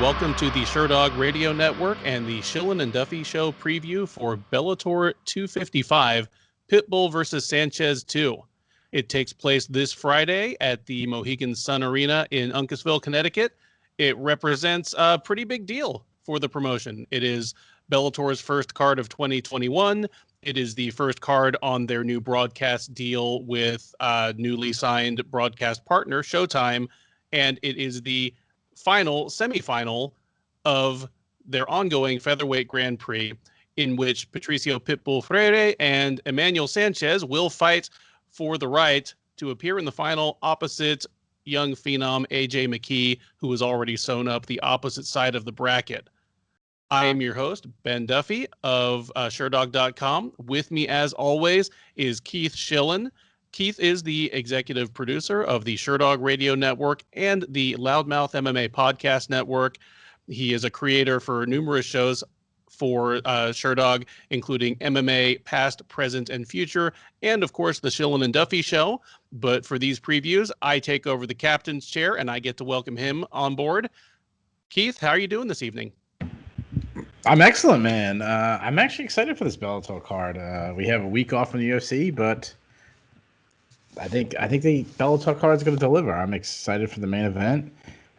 welcome to the Sherdog Radio Network and the Shillan and Duffy Show preview for Bellator 255, Pitbull versus Sanchez 2. It takes place this Friday at the Mohegan Sun Arena in Uncasville, Connecticut. It represents a pretty big deal for the promotion. It is Bellator's first card of 2021. It is the first card on their new broadcast deal with newly signed broadcast partner Showtime, and it is the final semifinal of their ongoing featherweight Grand Prix, in which Patricio Pitbull Freire and Emmanuel Sanchez will fight for the right to appear in the final opposite young phenom AJ McKee, who has already sewn up the opposite side of the bracket. I am your host, Ben Duffy of Sherdog.com. With me, as always, is Keith Shillan. Keith is the executive producer of the Sherdog Radio Network and the Loudmouth MMA Podcast Network. He is a creator for numerous shows for Sherdog, including MMA Past, Present, and Future, and, of course, the Shillan and Duffy Show. But for these previews, I take over the captain's chair, and I get to welcome him on board. Keith, how are you doing this evening? I'm excellent, man. I'm actually excited for this Bellator card. We have a week off from the UFC, but I think the Bellator card is going to deliver. I'm excited for the main event.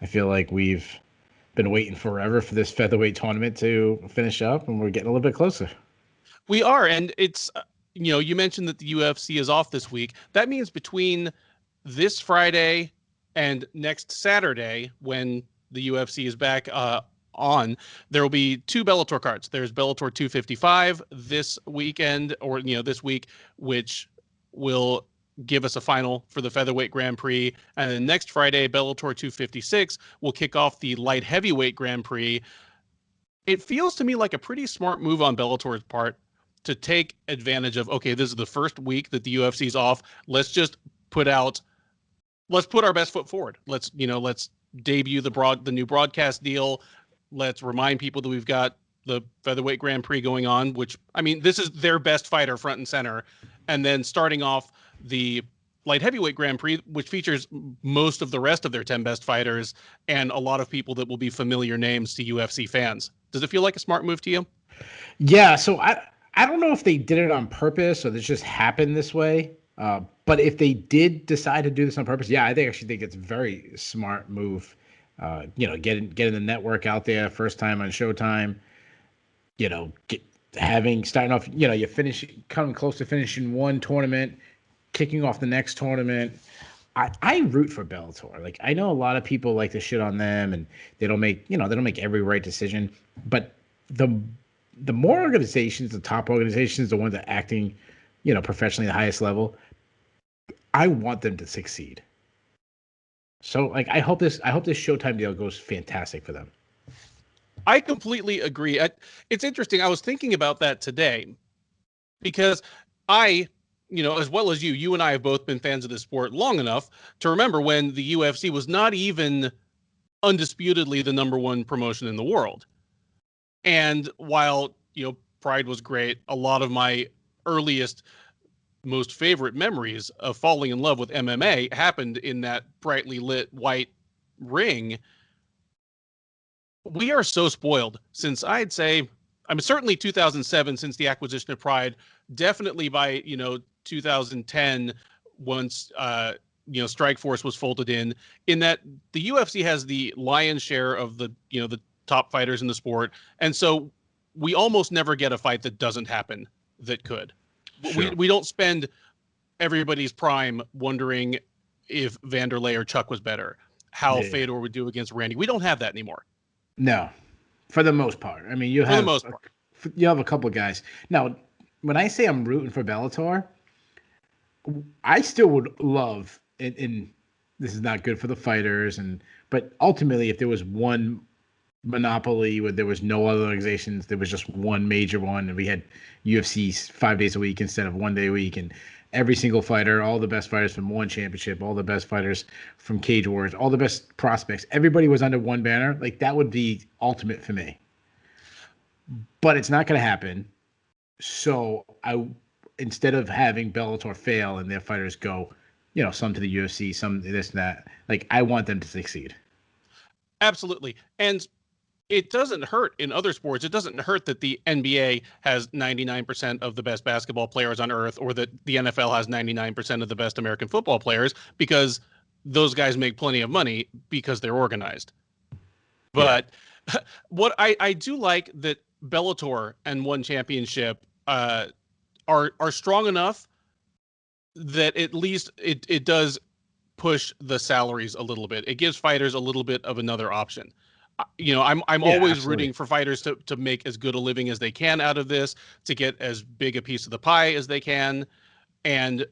I feel like we've been waiting forever for this featherweight tournament to finish up, and we're getting a little bit closer. We are, and it's, you mentioned that the UFC is off this week. That means between this Friday and next Saturday, when the UFC is back on, there will be two Bellator cards. There's Bellator 255 this weekend, or this week, which will give us a final for the featherweight Grand Prix, and then next Friday, Bellator 256 will kick off the light heavyweight Grand Prix. It feels to me like a pretty smart move on Bellator's part to take advantage of, okay, this is the first week that the UFC's off. Let's put our best foot forward. Let's debut the new broadcast deal. Let's remind people that we've got the featherweight Grand Prix going on, which, I mean, this is their best fighter front and center. And then starting off the light heavyweight Grand Prix, which features most of the rest of their 10 best fighters and a lot of people that will be familiar names to UFC fans. Does it feel like a smart move to you? Yeah, so I don't know if they did it on purpose or this just happened this way. But if they did decide to do this on purpose, yeah, I actually think it's a very smart move. Getting the network out there first time on Showtime. Starting off, you coming close to finishing one tournament, kicking off the next tournament. I root for Bellator. Like, I know a lot of people like to shit on them, and they don't make every right decision. But the more organizations, the top organizations, the ones that are acting, professionally at the highest level, I want them to succeed. So, like, I hope this Showtime deal goes fantastic for them. I completely agree. It's interesting. I was thinking about that today because as well as you and I have both been fans of this sport long enough to remember when the UFC was not even undisputedly the number one promotion in the world. And while, Pride was great, a lot of my earliest, most favorite memories of falling in love with MMA happened in that brightly lit white ring. We are so spoiled since I'd say, certainly 2007, since the acquisition of Pride, definitely by, 2010, once, Strikeforce was folded in that the UFC has the lion's share of the top fighters in the sport. And so we almost never get a fight that doesn't happen that could. Sure. We don't spend everybody's prime wondering if Vanderlei or Chuck was better, how Fedor would do against Randy. We don't have that anymore. No, for the most part. I mean, you have a couple of guys. Now, when I say I'm rooting for Bellator, I still would love, and this is not good for the fighters, but ultimately, if there was one monopoly where there was no other organizations, there was just one major one, and we had UFC 5 days a week instead of 1 day a week, and every single fighter, all the best fighters from one championship, all the best fighters from Cage Wars, all the best prospects, everybody was under one banner. Like, that would be ultimate for me. But it's not going to happen. So instead of having Bellator fail and their fighters go, some to the UFC, some to this and that, like, I want them to succeed. Absolutely. And it doesn't hurt in other sports. It doesn't hurt that the NBA has 99% of the best basketball players on earth, or that the NFL has 99% of the best American football players, because those guys make plenty of money because they're organized. But what I do like that Bellator and One Championship are strong enough that at least it does push the salaries a little bit. It gives fighters a little bit of another option. I'm always rooting for fighters to make as good a living as they can out of this, to get as big a piece of the pie as they can. And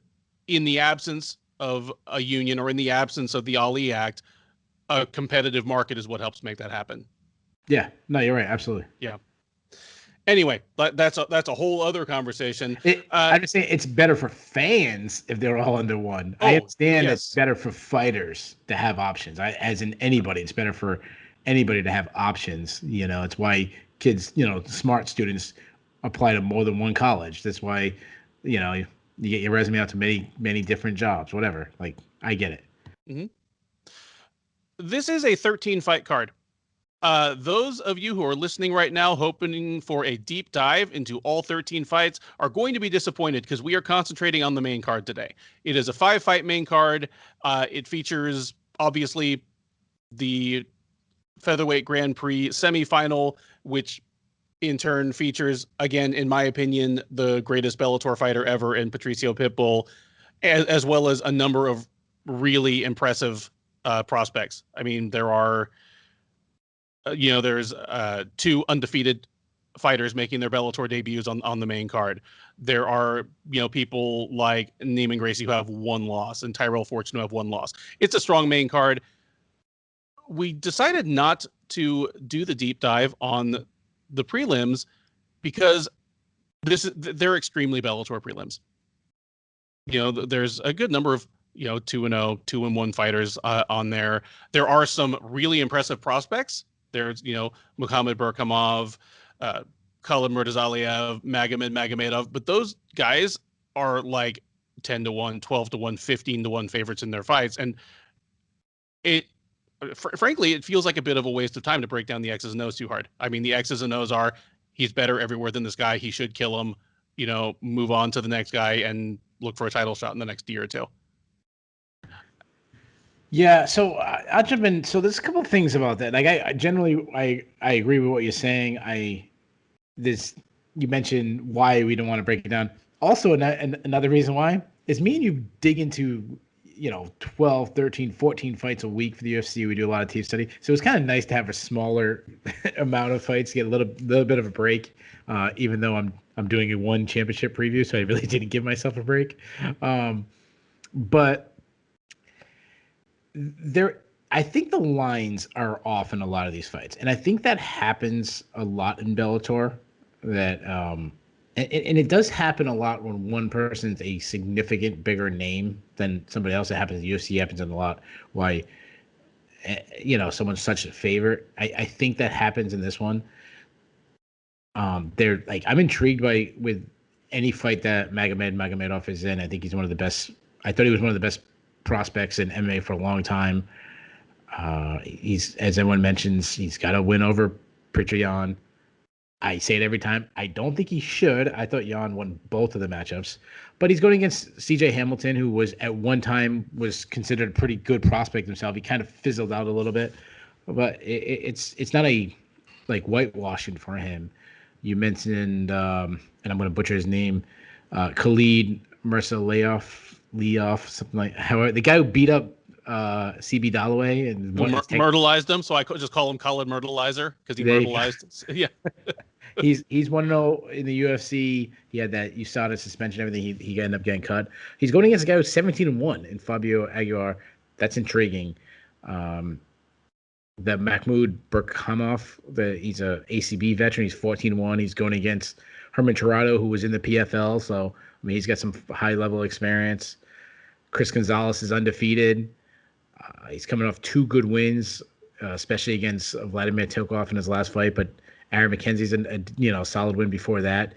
in the absence of a union, or in the absence of the Ali Act, a competitive market is what helps make that happen. Yeah, no, you're right. Absolutely. Yeah. Anyway, that's a whole other conversation. I'm just saying it's better for fans if they're all under one. I understand it's better for fighters to have options. As in anybody, it's better for anybody to have options. It's why kids, smart students apply to more than one college. That's why, you get your resume out to many, many different jobs, whatever. Like, I get it. Mm-hmm. This is a 13-fight card. Those of you who are listening right now, hoping for a deep dive into all 13 fights, are going to be disappointed, because we are concentrating on the main card today. It is a 5-fight main card. It features, obviously, the featherweight Grand Prix semifinal, which in turn features, again, in my opinion, the greatest Bellator fighter ever in Patricio Pitbull, as well as a number of really impressive prospects. I mean, there are, there's 2 undefeated fighters making their Bellator debuts on the main card. There are, people like Neiman, Gracie, who have 1 loss, and Tyrell Fortune, who have 1 loss. It's a strong main card. We decided not to do the deep dive on the prelims because they're extremely Bellator prelims. There's a good number of 2-0, 2-1 fighters on there. There are some really impressive prospects. There's Muhammad Burkamov, Khalid Murtazaliev, Magomedov, but those guys are like 10-1, 12-1, 15-1 favorites in their fights, and frankly, it feels like a bit of a waste of time to break down the X's and O's too hard. I mean, the X's and O's are, he's better everywhere than this guy, he should kill him, move on to the next guy and look for a title shot in the next year or two. Yeah, so I'll jump in. So there's a couple of things about that. Like, I generally agree with what you're saying. You mentioned why we don't want to break it down. Also, another reason why is me and you dig into 12, 13, 14 fights a week for the UFC. We do a lot of tape study. So it's kind of nice to have a smaller amount of fights, get a little bit of a break, even though I'm doing a one championship preview, so I really didn't give myself a break. But I think the lines are off in a lot of these fights. And I think that happens a lot in Bellator. That and it does happen a lot when one person's a significant bigger name than somebody else. It happens in the UFC, happens in a lot. Why, someone's such a favorite. I think that happens in this one. They're like, I'm intrigued with any fight that Magomedov is in. I think he's one of the best. I thought he was one of the best prospects in MMA for a long time. He's, as everyone mentions, he's got a win over Patricio. I say it every time. I don't think he should. I thought Jan won both of the matchups, but he's going against CJ Hamilton, who was at one time was considered a pretty good prospect himself. He kind of fizzled out a little bit, but it's not a like whitewashing for him. You mentioned, and I'm going to butcher his name, Khalid Murtazaliev, something like. However, the guy who beat up CB Dalloway and myrtleized him, so I could just call him Khalid Myrtleizer because he myrtleized. Yeah. He's 1-0 in the UFC. He had that USADA suspension, everything. He ended up getting cut. He's going against a guy who's 17-1 in Fabio Aguilar. That's intriguing. The Mahmoud Burkamov, he's a ACB veteran. He's 14-1. He's going against Herman Tirado, who was in the PFL. So he's got some high level experience. Chris Gonzalez is undefeated. He's coming off 2 good wins, especially against Vladimir Tilkov in his last fight. But Aaron McKenzie's a solid win before that.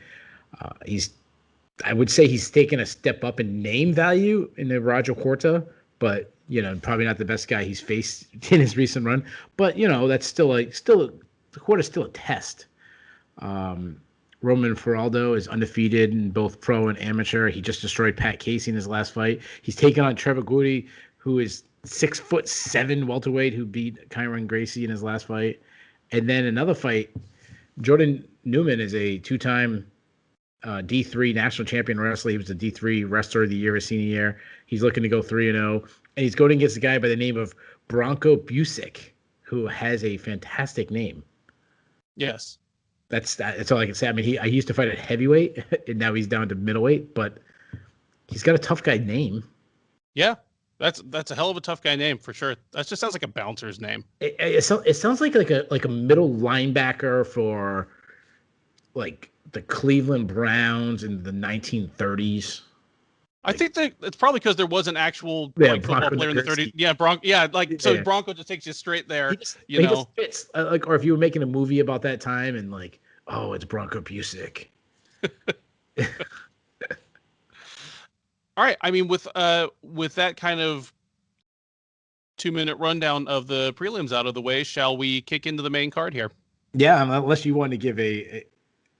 I would say he's taken a step up in name value in the Roger Quarta, but probably not the best guy he's faced in his recent run. But that's still the quarter's still a test. Roman Feraldo is undefeated in both pro and amateur. He just destroyed Pat Casey in his last fight. He's taken on Trevor Goody, who is 6'7" welterweight, who beat Kyron Gracie in his last fight. And then another fight, Jordan Newman is a two-time D3 national champion wrestler. He was the D3 wrestler of the year his senior year. He's looking to go 3-0. And he's going against a guy by the name of Bronco Busick, who has a fantastic name. Yes. That's all I can say. I mean, he used to fight at heavyweight, and now he's down to middleweight, but he's got a tough guy name. Yeah, that's a hell of a tough guy name for sure. That just sounds like a bouncer's name. It sounds like a middle linebacker for like the Cleveland Browns in the 1930s. I think that it's probably because there was an actual football player in the 30s. Yeah, Bronco. Yeah, Bronco just takes you straight there. He just fits, or if you were making a movie about that time and like, oh, it's Bronco Busick. All right. I mean, with that kind of 2-minute rundown of the prelims out of the way, shall we kick into the main card here? Yeah, unless you want to give a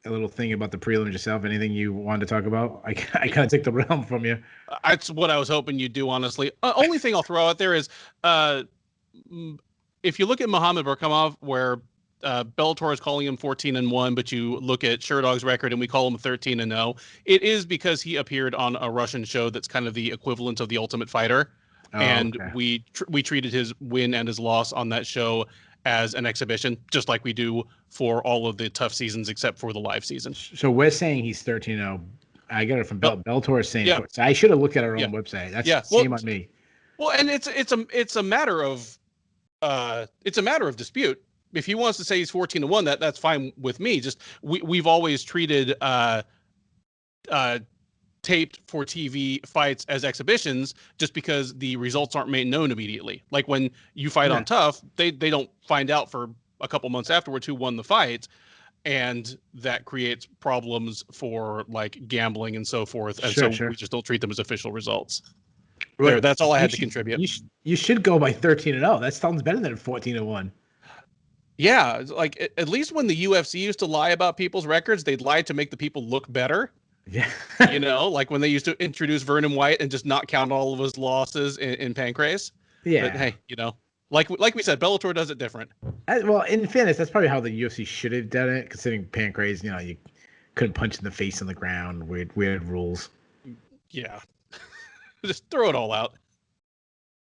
little thing about the prelims yourself. Anything you wanted to talk about? I kind of took the realm from you. That's what I was hoping you'd do, honestly. Only thing I'll throw out there is, if you look at Muhammad Burkamov, where Bellator is calling him 14-1, but you look at Sherdog's record and we call him 13-0, it is because he appeared on a Russian show that's kind of the equivalent of The Ultimate Fighter, and okay. we treated his win and his loss on that show as an exhibition, just like we do for all of the tough seasons except for the live season. So we're saying he's 13-0. I got it from Bellator is saying so I should have looked at our own website. That's shame on me. Well, and it's a matter of dispute. If he wants to say he's 14-1, that's fine with me. Just we've always treated taped for TV fights as exhibitions just because the results aren't made known immediately. Like when you fight on Tough, they don't find out for a couple months afterwards who won the fight, and that creates problems for like gambling and so forth. And we just don't treat them as official results. Right. That's all I had to contribute. You should go by 13-0. That sounds better than 14-1. Yeah, like at least when the UFC used to lie about people's records, they'd lie to make the people look better. Yeah. Like when they used to introduce Vernon White and just not count all of his losses in Pancrase. Yeah. But hey, like we said, Bellator does it different. Well, in fairness, that's probably how the UFC should have done it, considering Pancrase, you couldn't punch in the face on the ground, weird rules. Yeah. Just throw it all out.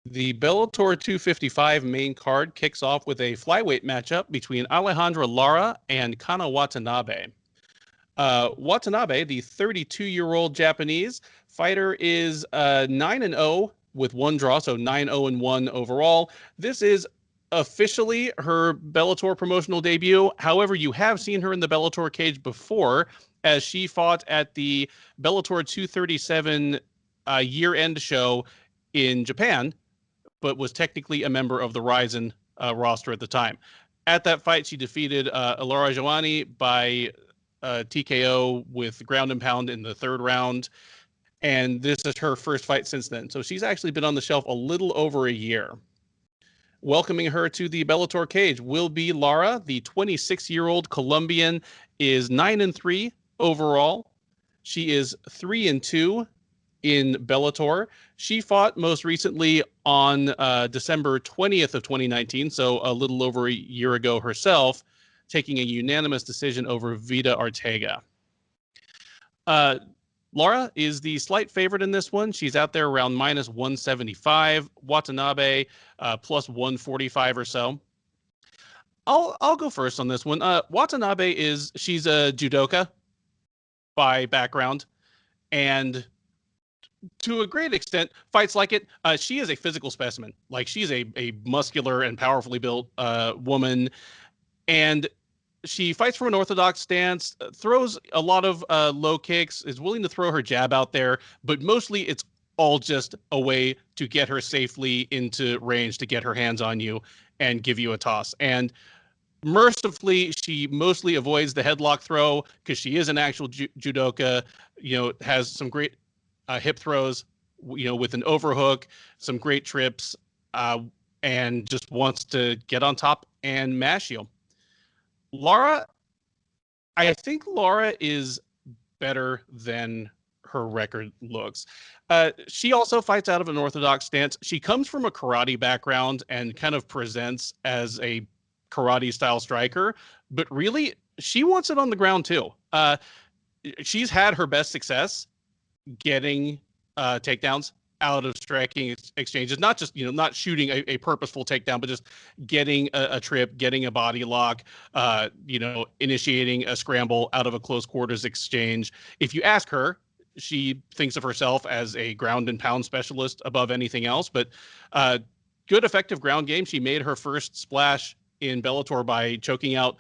The Bellator 255 main card kicks off with a flyweight matchup between Alejandra Lara and Kana Watanabe. Watanabe, the 32-year-old Japanese fighter, is 9-0 with one draw, so 9-0-1 overall. This is officially her Bellator promotional debut. However, you have seen her in the Bellator cage before, as she fought at the Bellator 237 year-end show in Japan, but was technically a member of the Ryzen roster at the time. At that fight, she defeated Lara Joani by TKO with ground and pound in the third round. And this is her first fight since then. So she's actually been on the shelf a little over a year. Welcoming her to the Bellator cage will be Lara. The 26-year-old Colombian is 9-3 overall. She is 3-2 in Bellator. She fought most recently on December 20th of 2019, so a little over a year ago herself, taking a unanimous decision over Vida Ortega. Lara is the slight favorite in this one. She's out there around -175. Watanabe +145 or so. I'll go first on this one. Watanabe she's a judoka by background, and to a great extent fights like it. She is a physical specimen. Like, she's a muscular and powerfully built woman, and she fights from an orthodox stance, throws a lot of low kicks, is willing to throw her jab out there, but mostly it's all just a way to get her safely into range, to get her hands on you and give you a toss. And mercifully, she mostly avoids the headlock throw because she is an actual judoka, has some great hip throws, with an overhook, some great trips, and just wants to get on top and mash you. Lara, I think Lara is better than her record looks. She also fights out of an orthodox stance. She comes from a karate background and kind of presents as a karate style striker, but really she wants it on the ground too. She's had her best success getting takedowns out of striking exchanges, not just, not shooting a purposeful takedown, but just getting a trip, getting a body lock, initiating a scramble out of a close quarters exchange. If you ask her, she thinks of herself as a ground and pound specialist above anything else, but good effective ground game. She made her first splash in Bellator by choking out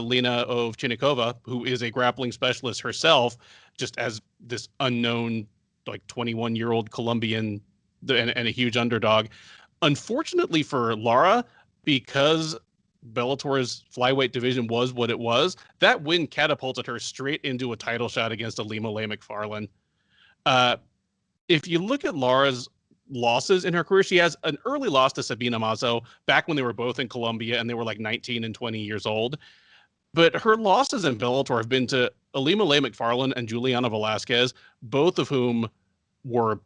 Lena Ovchinnikova, who is a grappling specialist herself, just as this unknown, like 21-year-old Colombian and a huge underdog. Unfortunately for Lara, because Bellator's flyweight division was what it was, that win catapulted her straight into a title shot against Ilima-Lei Macfarlane. If you look at Lara's losses in her career, she has an early loss to Sabina Mazo back when they were both in Colombia and they were like 19 and 20 years old. But her losses in Bellator have been to Ilima-Lei Macfarlane and Juliana Velasquez, both of whom were,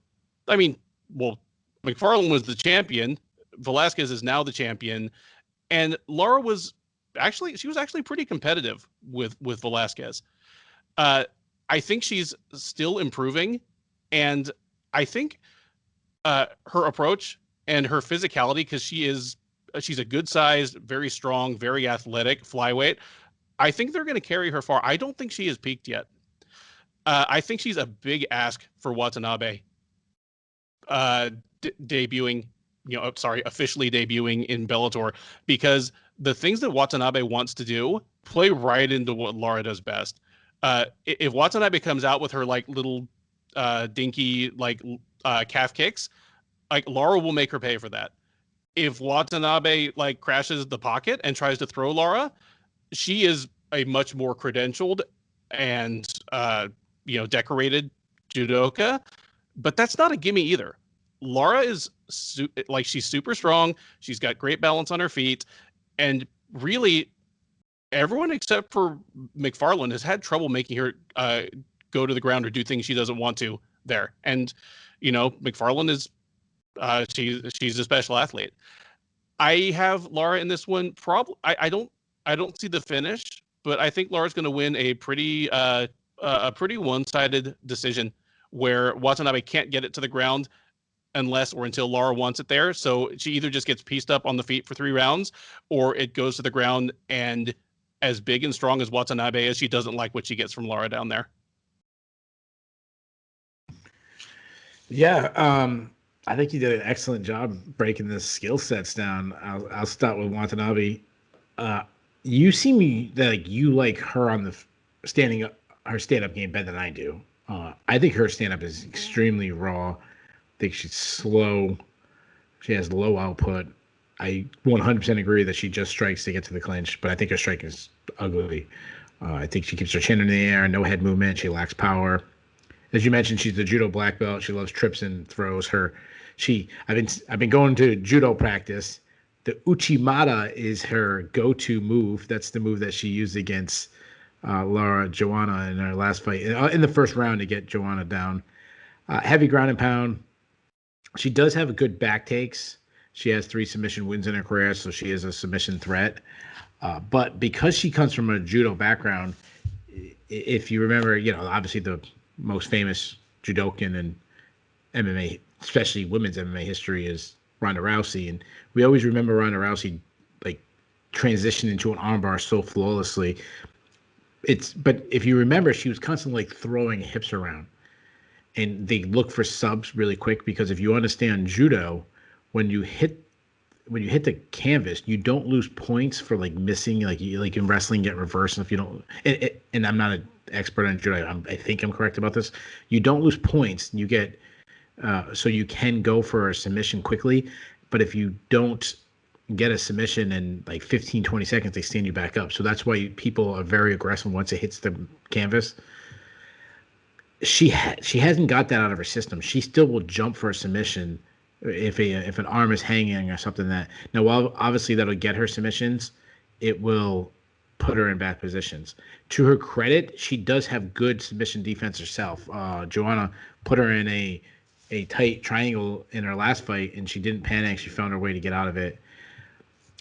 Macfarlane was the champion. Velasquez is now the champion. And Lara was actually pretty competitive with Velasquez. I think she's still improving. And I think her approach and her physicality, because she's a good sized, very strong, very athletic flyweight. I think they're going to carry her far. I don't think she has peaked yet. I think she's a big ask for Watanabe officially debuting in Bellator, because the things that Watanabe wants to do play right into what Lara does best. If Watanabe comes out with her like little dinky calf kicks, like Lara will make her pay for that. If Watanabe like crashes the pocket and tries to throw Lara, she is a much more credentialed and decorated judoka, but that's not a gimme either. Lara is she's super strong. She's got great balance on her feet, and really everyone except for Macfarlane has had trouble making her go to the ground or do things she doesn't want to there. And Macfarlane is she's a special athlete. I have Lara in this one. I don't see the finish, but I think Lara's going to win a pretty one-sided decision where Watanabe can't get it to the ground unless or until Lara wants it there. So she either just gets pieced up on the feet for 3 rounds, or it goes to the ground, and as big and strong as Watanabe is, she doesn't like what she gets from Lara down there. Yeah, I think you did an excellent job breaking the skill sets down. I'll start with Watanabe. You seem that you like her on the her stand-up game better than I do. I think her stand-up is extremely raw. I think she's slow. She has low output. I 100% agree that she just strikes to get to the clinch, but I think her strike is ugly. I think she keeps her chin in the air, no head movement. She lacks power. As you mentioned, she's the judo black belt. She loves trips and throws. I've been going to judo practice. The Uchimata is her go-to move. That's the move that she used against Lara Joanna in her last fight in the first round to get Joanna down. Heavy ground and pound. She does have good back takes. She has 3 submission wins in her career, so she is a submission threat. But because she comes from a judo background, if you remember, obviously the most famous judokan in MMA, especially women's MMA history, is Ronda Rousey. And we always remember Ronda Rousey transitioning into an armbar so flawlessly. But if you remember, she was constantly throwing hips around. And they look for subs really quick, because if you understand judo, when you hit the canvas, you don't lose points for missing, like in wrestling get reversed. And if you don't, and I'm not an expert on judo, I think I'm correct about this. You don't lose points. You get so you can go for a submission quickly, but if you don't get a submission in 15, 20 seconds, they stand you back up. So that's why people are very aggressive once it hits the canvas. She hasn't got that out of her system. She still will jump for a submission if an arm is hanging or something. That now, while obviously that'll get her submissions, it will put her in bad positions. To her credit, she does have good submission defense herself. Joanna put her in a tight triangle in her last fight, and she didn't panic. She found her way to get out of it.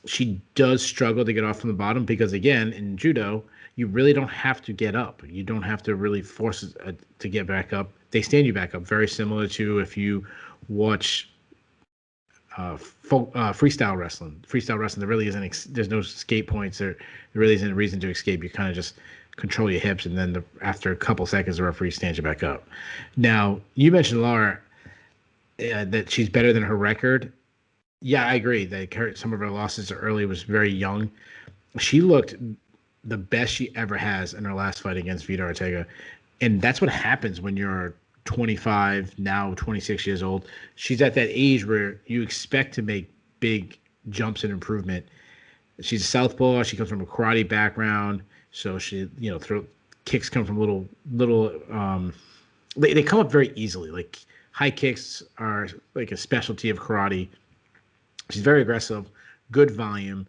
She does struggle to get off from the bottom because, again, in judo, you really don't have to get up. You don't have to really force it to get back up. They stand you back up, very similar to if you watch freestyle wrestling. Freestyle wrestling, there really isn't. There's no escape points. There really isn't a reason to escape. You kind of just control your hips, and then after a couple seconds, the referee stands you back up. Now, you mentioned Lara, that she's better than her record. Yeah, I agree. Some of her losses early was very young. She looked the best she ever has in her last fight against Vida Ortega, and that's what happens when you're 25, now 26 years old. She's at that age where you expect to make big jumps and improvement. She's a southpaw. She comes from a karate background, so she, kicks come from little. They come up very easily. Like high kicks are like a specialty of karate. She's very aggressive, good volume,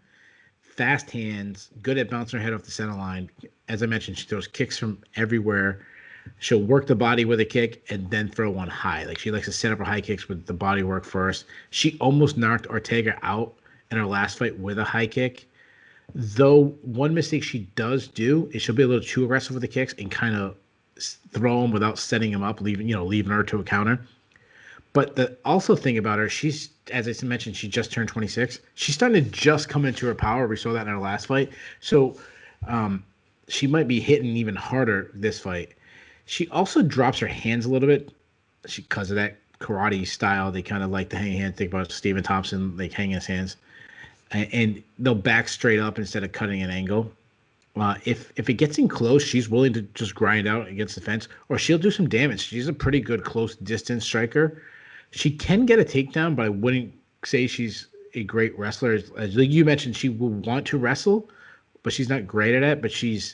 fast hands, good at bouncing her head off the center line. As I mentioned, she throws kicks from everywhere. She'll work the body with a kick and then throw one high. Like she likes to set up her high kicks with the body work first. She almost knocked Ortega out in her last fight with a high kick. Though one mistake she does do is she'll be a little too aggressive with the kicks and kind of throw them without setting them up, leaving her to a counter. But the also thing about her, she's, as I mentioned, she just turned 26. She's starting to just come into her power. We saw that in her last fight. So she might be hitting even harder this fight. She also drops her hands a little bit because of that karate style. They kind of like to hang hands. Think about Stephen Thompson, like hanging his hands. And they'll back straight up instead of cutting an angle. If it gets in close, she's willing to just grind out against the fence, or she'll do some damage. She's a pretty good close distance striker. She can get a takedown, but I wouldn't say she's a great wrestler. As you mentioned, she will want to wrestle, but she's not great at it. But she'll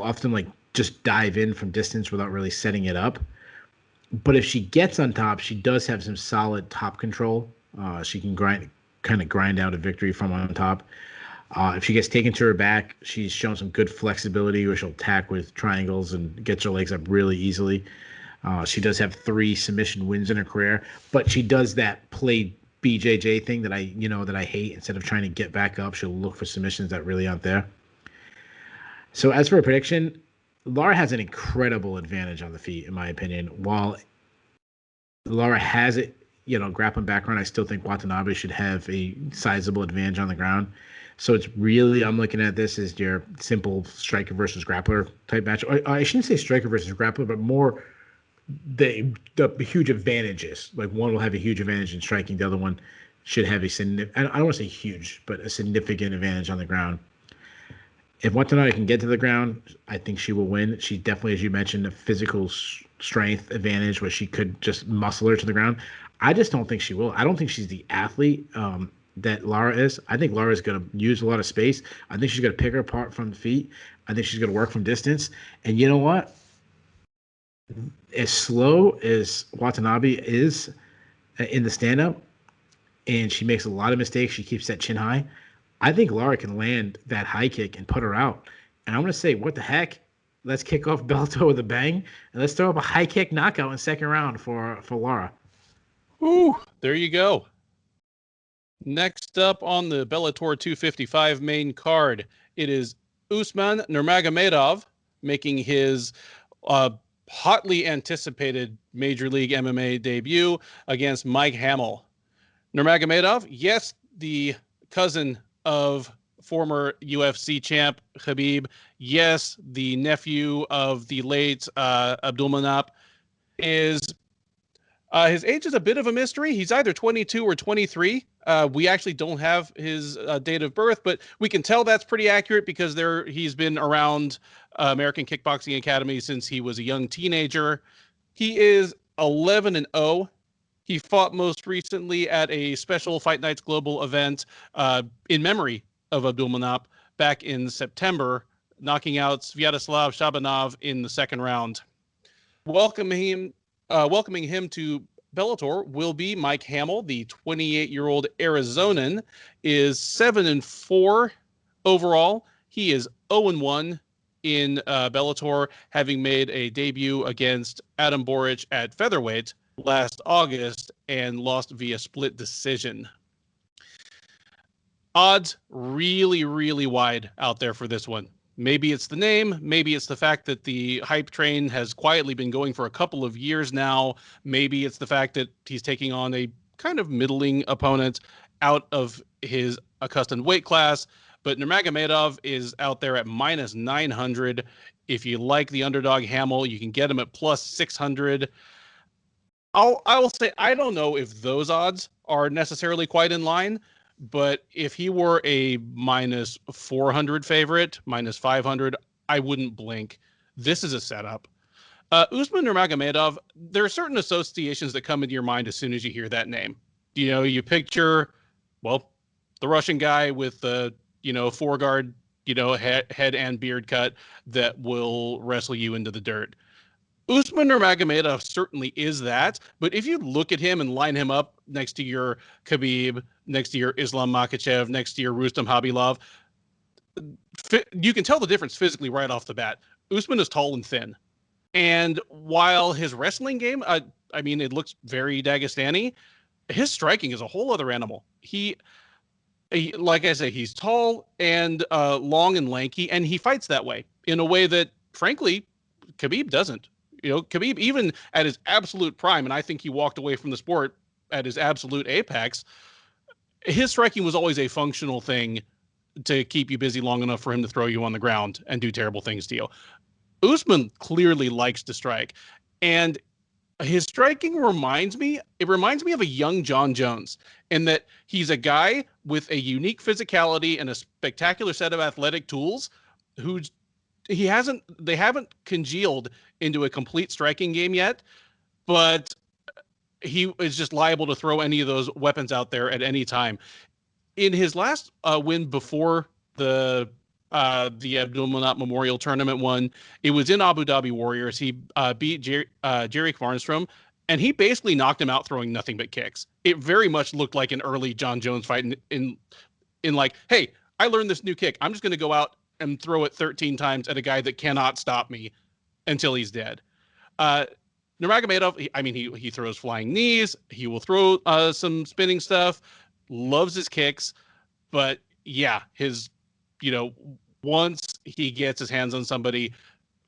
often just dive in from distance without really setting it up. But if she gets on top, she does have some solid top control. She can grind out a victory from on top. If she gets taken to her back, she's shown some good flexibility where she'll attack with triangles and gets her legs up really easily. She does have 3 submission wins in her career, but she does that play BJJ thing that I hate. Instead of trying to get back up, she'll look for submissions that really aren't there. So as for a prediction, Lara has an incredible advantage on the feet, in my opinion. While Lara has it, grappling background, I still think Watanabe should have a sizable advantage on the ground. So it's really, I'm looking at this as your simple striker versus grappler type match. I shouldn't say striker versus grappler, but more the huge advantages. Like one will have a huge advantage in striking, the other one should have I don't want to say huge, but a significant advantage on the ground. If Watanabe can get to the ground, I think she will win. She definitely, as you mentioned, a physical strength advantage where she could just muscle her to the ground. I just don't think she will. I don't think she's the athlete that Lara is. I think Lara is going to use a lot of space. I think she's going to pick her apart from the feet. I think she's going to work from distance. And you know what? As slow as Watanabe is in the stand-up, and she makes a lot of mistakes, she keeps that chin high, I think Lara can land that high kick and put her out. And I'm going to say, what the heck? Let's kick off Bellator with a bang, and let's throw up a high kick knockout in second round for Lara. Ooh, there you go. Next up on the Bellator 255 main card, it is Usman Nurmagomedov making his hotly anticipated Major League MMA debut against Mike Hamel. Nurmagomedov, yes, the cousin of former UFC champ Khabib, yes, the nephew of the late Abdulmanap, is his age is a bit of a mystery. He's either 22 or 23. We actually don't have his date of birth, but we can tell that's pretty accurate because he's been around American Kickboxing Academy since he was a young teenager. He is 11-0. He fought most recently at a special Fight Nights Global event in memory of Abdulmanap back in September, knocking out Sviatoslav Shabanov in the second round. Welcoming him to Bellator will be Mike Hamel. The 28-year-old Arizonan is 7-4 Overall, he is 0-1 in Bellator, having made a debut against Adam Boric at featherweight last August and lost via split decision. Odds really, really wide out there for this one. Maybe it's the name. Maybe it's the fact that the hype train has quietly been going for a couple of years now. Maybe it's the fact that he's taking on a kind of middling opponent out of his accustomed weight class. But Nurmagomedov is out there at minus 900. If you like the underdog Hamel, you can get him at plus 600. I will say I don't know if those odds are necessarily quite in line, but if he were a minus 400 favorite, minus 500, I wouldn't blink. This is a setup. Usman Nurmagomedov, there are certain associations that come into your mind as soon as you hear that name. You know, you picture, well, the Russian guy with the, foreguard, head and beard cut that will wrestle you into the dirt. Usman Nurmagomedov certainly is that, but if you look at him and line him up next to your Khabib, next to your Islam Makhachev, next to your Rustam Khabilov, you can tell the difference physically right off the bat. Usman is tall and thin. And while his wrestling game, it looks very Dagestani, his striking is a whole other animal. He like I say, he's tall and long and lanky, and he fights that way in a way that, frankly, Khabib doesn't. Khabib, even at his absolute prime, and I think he walked away from the sport at his absolute apex, his striking was always a functional thing to keep you busy long enough for him to throw you on the ground and do terrible things to you. Usman clearly likes to strike, and his striking reminds me of a young John Jones, in that he's a guy with a unique physicality and a spectacular set of athletic tools they haven't congealed into a complete striking game yet, but he is just liable to throw any of those weapons out there at any time. In his last win before the Abdulmanap Memorial Tournament one, it was in Abu Dhabi Warriors. He beat Jerry Farnstrom, and he basically knocked him out throwing nothing but kicks. It very much looked like an early John Jones fight in like, hey, I learned this new kick. I'm just going to go out and throw it 13 times at a guy that cannot stop me until he's dead. Nurmagomedov, he throws flying knees. He will throw some spinning stuff, loves his kicks. But yeah, once he gets his hands on somebody,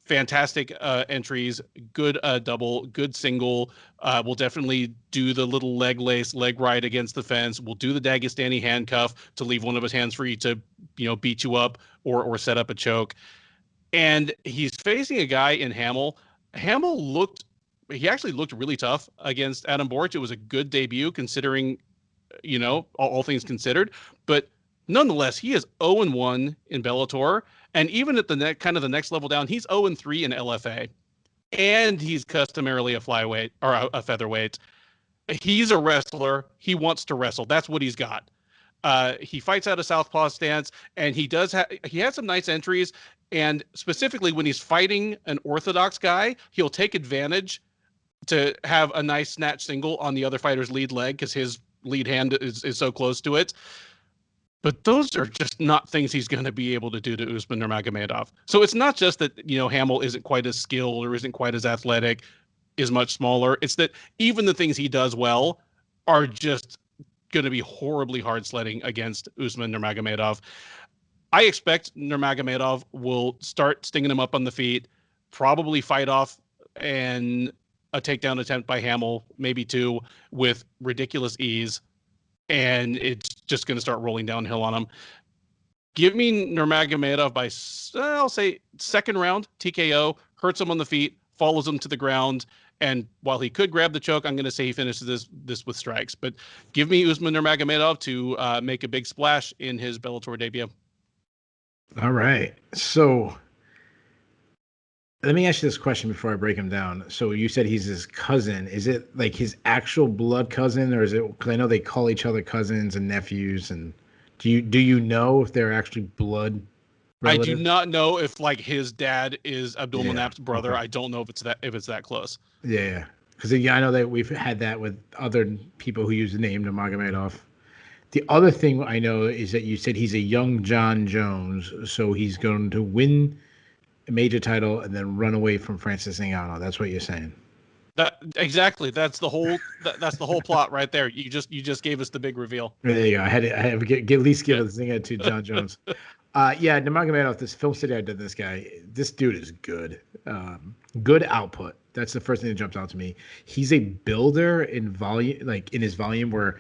fantastic entries, good double, good single. Will definitely do the little leg ride against the fence. Will do the Dagestani handcuff to leave one of his hands free to, beat you up or set up a choke. And he's facing a guy in Hamel. Hamel actually looked really tough against Adam Boric. It was a good debut considering, all things considered. But nonetheless, he is 0-1 in Bellator. And even at the next level down, he's 0-3 in LFA. And he's customarily a flyweight or a featherweight. He's a wrestler. He wants to wrestle. That's what he's got. He fights out of southpaw stance, and he has some nice entries. And specifically when he's fighting an orthodox guy, he'll take advantage to have a nice snatch single on the other fighter's lead leg because his lead hand is so close to it. But those are just not things he's going to be able to do to Usman Nurmagomedov. So it's not just that, Hamel isn't quite as skilled or isn't quite as athletic, is much smaller. It's that even the things he does well are just going to be horribly hard sledding against Usman Nurmagomedov. I expect Nurmagomedov will start stinging him up on the feet, probably fight off a takedown attempt by Hamel, maybe two, with ridiculous ease. And it's just going to start rolling downhill on him. Give me Nurmagomedov by, I'll say, second round, TKO, hurts him on the feet, follows him to the ground, and while he could grab the choke, I'm going to say he finishes this with strikes. But give me Usman Nurmagomedov to make a big splash in his Bellator debut. All right. So let me ask you this question before I break him down. So you said he's his cousin. Is it like his actual blood cousin, or is it? Because I know they call each other cousins and nephews. And do you know if they're actually blood relatives? I do not know if his dad is Abdulmanap's brother. Okay. I don't know if it's that close. Yeah, because I know that we've had that with other people who use the name Nurmagomedov. The other thing I know is that you said he's a young John Jones, so he's going to win a major title and then run away from Francis Ngannou. That's what you're saying. Exactly. That's the whole plot right there. You just gave us the big reveal. There you go. I had to at least give a zinger to John Jones. Yeah, Nurmagomedov, this film study I did this guy. This dude is good. Good output. That's the first thing that jumps out to me. He's a builder in volume, like in his volume, where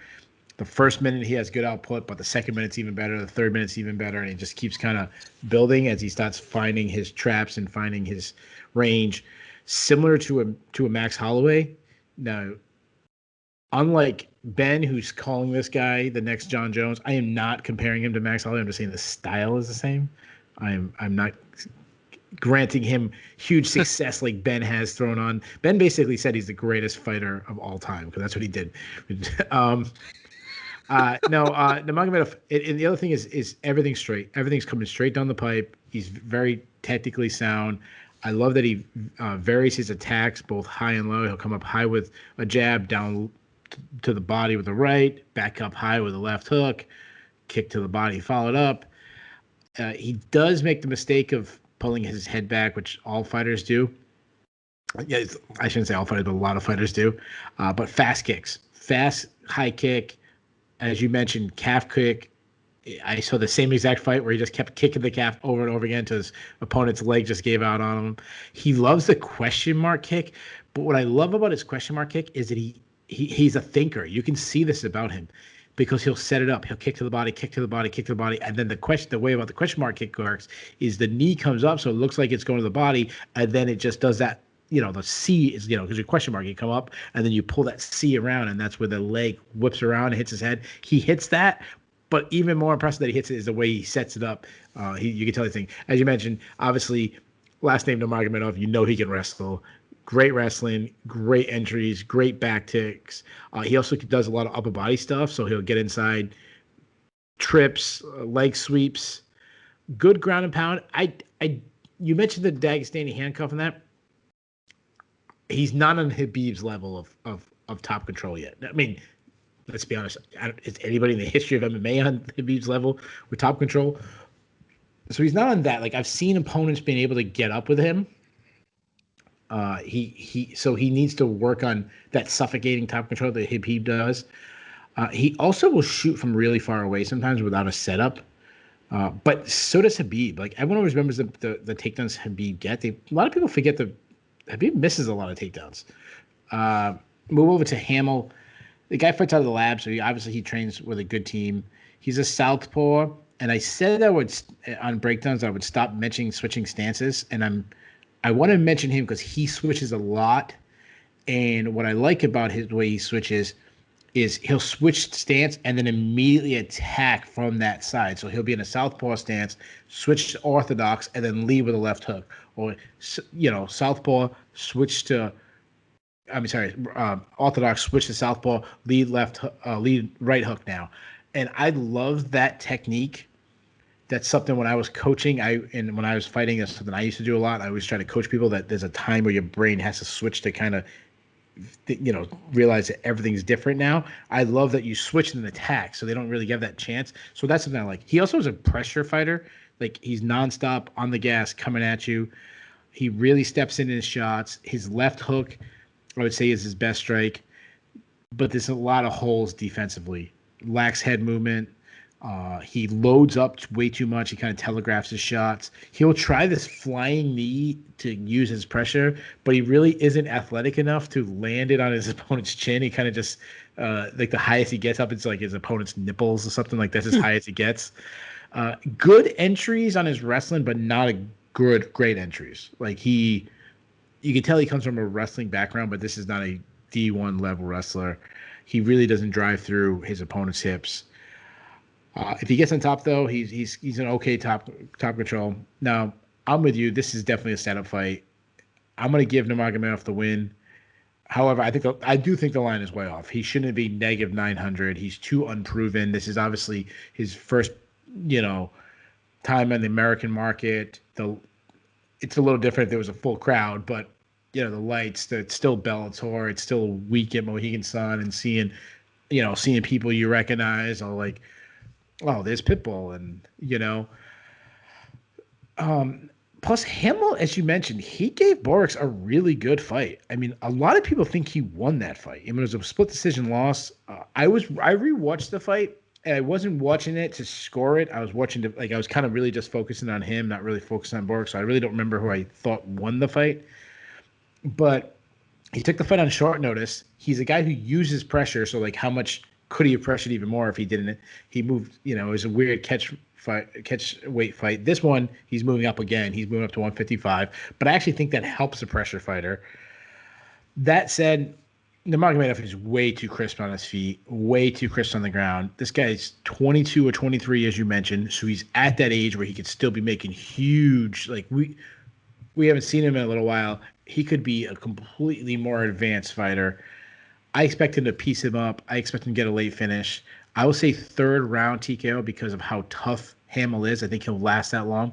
the first minute he has good output, but the second minute's even better, the third minute's even better, and he just keeps kind of building as he starts finding his traps and finding his range. Similar to a Max Holloway. Now, unlike Ben, who's calling this guy the next John Jones, I am not comparing him to Max Holloway. I'm just saying the style is the same. I'm not granting him huge success like Ben has thrown on. Ben basically said he's the greatest fighter of all time because that's what he did. Nurmagomedov. And the other thing is everything's straight. Everything's coming straight down the pipe. He's very technically sound. I love that he varies his attacks both high and low. He'll come up high with a jab, down to the body with the right, back up high with a left hook, kick to the body, followed up. He does make the mistake of pulling his head back, which all fighters do. Yeah, I shouldn't say all fighters, but a lot of fighters do. But fast kicks, fast high kick, as you mentioned, calf kick. I saw the same exact fight where he just kept kicking the calf over and over again until his opponent's leg just gave out on him. He loves the question mark kick, but what I love about his question mark kick is that he's a thinker. You can see this about him because he'll set it up. He'll kick to the body, kick to the body, kick to the body, and then the way about the question mark kick works is the knee comes up, so it looks like it's going to the body, and then it just does that. The C is, because your question mark, you come up, and then you pull that C around, and that's where the leg whips around and hits his head. He hits that. But even more impressive that he hits it is the way he sets it up. You can tell the thing. As you mentioned, obviously, last name Nurmagomedov, he can wrestle. Great wrestling, great entries, great back ticks. He also does a lot of upper body stuff, so he'll get inside, trips, leg sweeps, good ground and pound. You mentioned the Dagestani handcuff and that. He's not on Khabib's level of top control yet. I mean, let's be honest. Is anybody in the history of MMA on Khabib's level with top control? So he's not on that. Like, I've seen opponents being able to get up with him. So he needs to work on that suffocating top control that Khabib does. He also will shoot from really far away sometimes without a setup. But so does Khabib. Like, everyone always remembers the takedowns Khabib get. A lot of people forget that Khabib misses a lot of takedowns. Move over to Hamel. The guy fights out of the lab, so he trains with a good team. He's a southpaw, and I said on breakdowns I would stop mentioning switching stances, and I want to mention him because he switches a lot. And what I like about the way he switches is he'll switch stance and then immediately attack from that side. So he'll be in a southpaw stance, switch to orthodox, and then lead with a left hook, or southpaw switch to. Orthodox switch to southpaw, lead right hook now. And I love that technique. That's something when I was coaching, when I was fighting, that's something I used to do a lot. I always try to coach people that there's a time where your brain has to switch to kind of, realize that everything's different now. I love that you switch and attack, so they don't really get that chance. So that's something I like. He also is a pressure fighter. Like, he's nonstop on the gas coming at you. He really steps in his shots. His left hook, I would say, is his best strike, but there's a lot of holes defensively. Lacks head movement. He loads up way too much. He kind of telegraphs his shots. He'll try this flying knee to use his pressure, but he really isn't athletic enough to land it on his opponent's chin. He kind of just, like, the highest he gets up, it's like his opponent's nipples or something like that's as high as he gets. Good entries on his wrestling, but not great entries. Like, you can tell he comes from a wrestling background, but this is not a D1 level wrestler. He really doesn't drive through his opponent's hips. If he gets on top, though, he's an okay top control. Now, I'm with you. This is definitely a setup fight. I'm going to give Nurmagomedov the win. However, I do think the line is way off. He shouldn't be negative 900. He's too unproven. This is obviously his first, time on the American market. It's a little different if there was a full crowd, but the lights, it's still Bellator. It's still a week at Mohegan Sun, and seeing seeing people you recognize, or like, oh, there's Pitbull, and plus Hamel, as you mentioned, he gave Borix a really good fight. I mean, a lot of people think he won that fight. I mean, it was a split decision loss. I rewatched the fight, and I wasn't watching it to score it. I was watching I was kind of really just focusing on him, not really focusing on Borix. So I really don't remember who I thought won the fight. But he took the fight on short notice. He's a guy who uses pressure. So like, how much could he have pressured even more if he didn't? He moved. It was a weird catch weight fight. This one, he's moving up again. He's moving up to 155. But I actually think that helps a pressure fighter. That said, Nurmagomedov is way too crisp on his feet, way too crisp on the ground. This guy's 22 or 23, as you mentioned, so he's at that age where he could still be making huge. Like we haven't seen him in a little while. He could be a completely more advanced fighter. I expect him to piece him up. I expect him to get a late finish. I will say third round TKO because of how tough Hamel is. I think he'll last that long.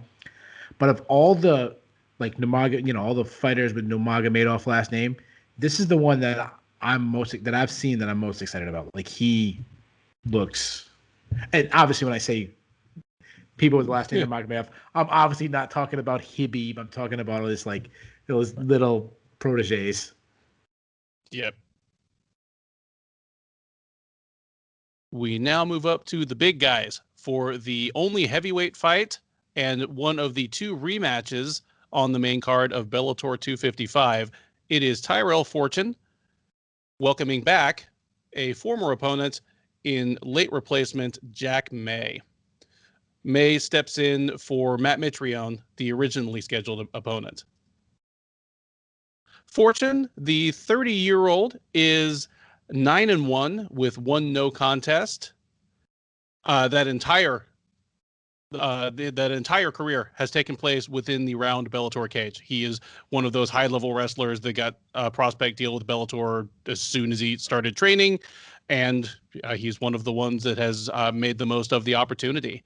But of all the all the fighters with Nurmagomedov last name, this is the one that I've seen that I'm most excited about. Like, he looks, and obviously when I say people with the last name Nurmagomedov, I'm obviously not talking about Habib. I'm talking about all this those little proteges. Yep. We now move up to the big guys for the only heavyweight fight and one of the two rematches on the main card of Bellator 255. It is Tyrell Fortune welcoming back a former opponent in late replacement Jack May. May steps in for Matt Mitrione, the originally scheduled opponent. Fortune, the 30-year-old, is 9-1 with one no contest. That entire career has taken place within the round Bellator cage. He is one of those high-level wrestlers that got a prospect deal with Bellator as soon as he started training, and he's one of the ones that has made the most of the opportunity.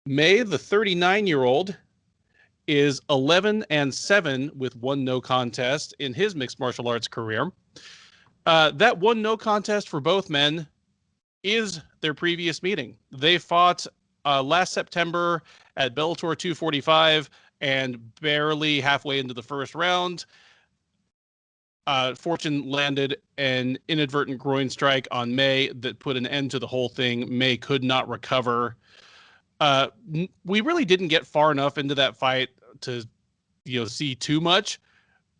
May, the 39-year-old, is 11-7 with one no contest in his mixed martial arts career. That one no contest for both men is their previous meeting. They fought last September at Bellator 245, and barely halfway into the first round, Fortune landed an inadvertent groin strike on May that put an end to the whole thing. May could not recover. We really didn't get far enough into that fight to see too much.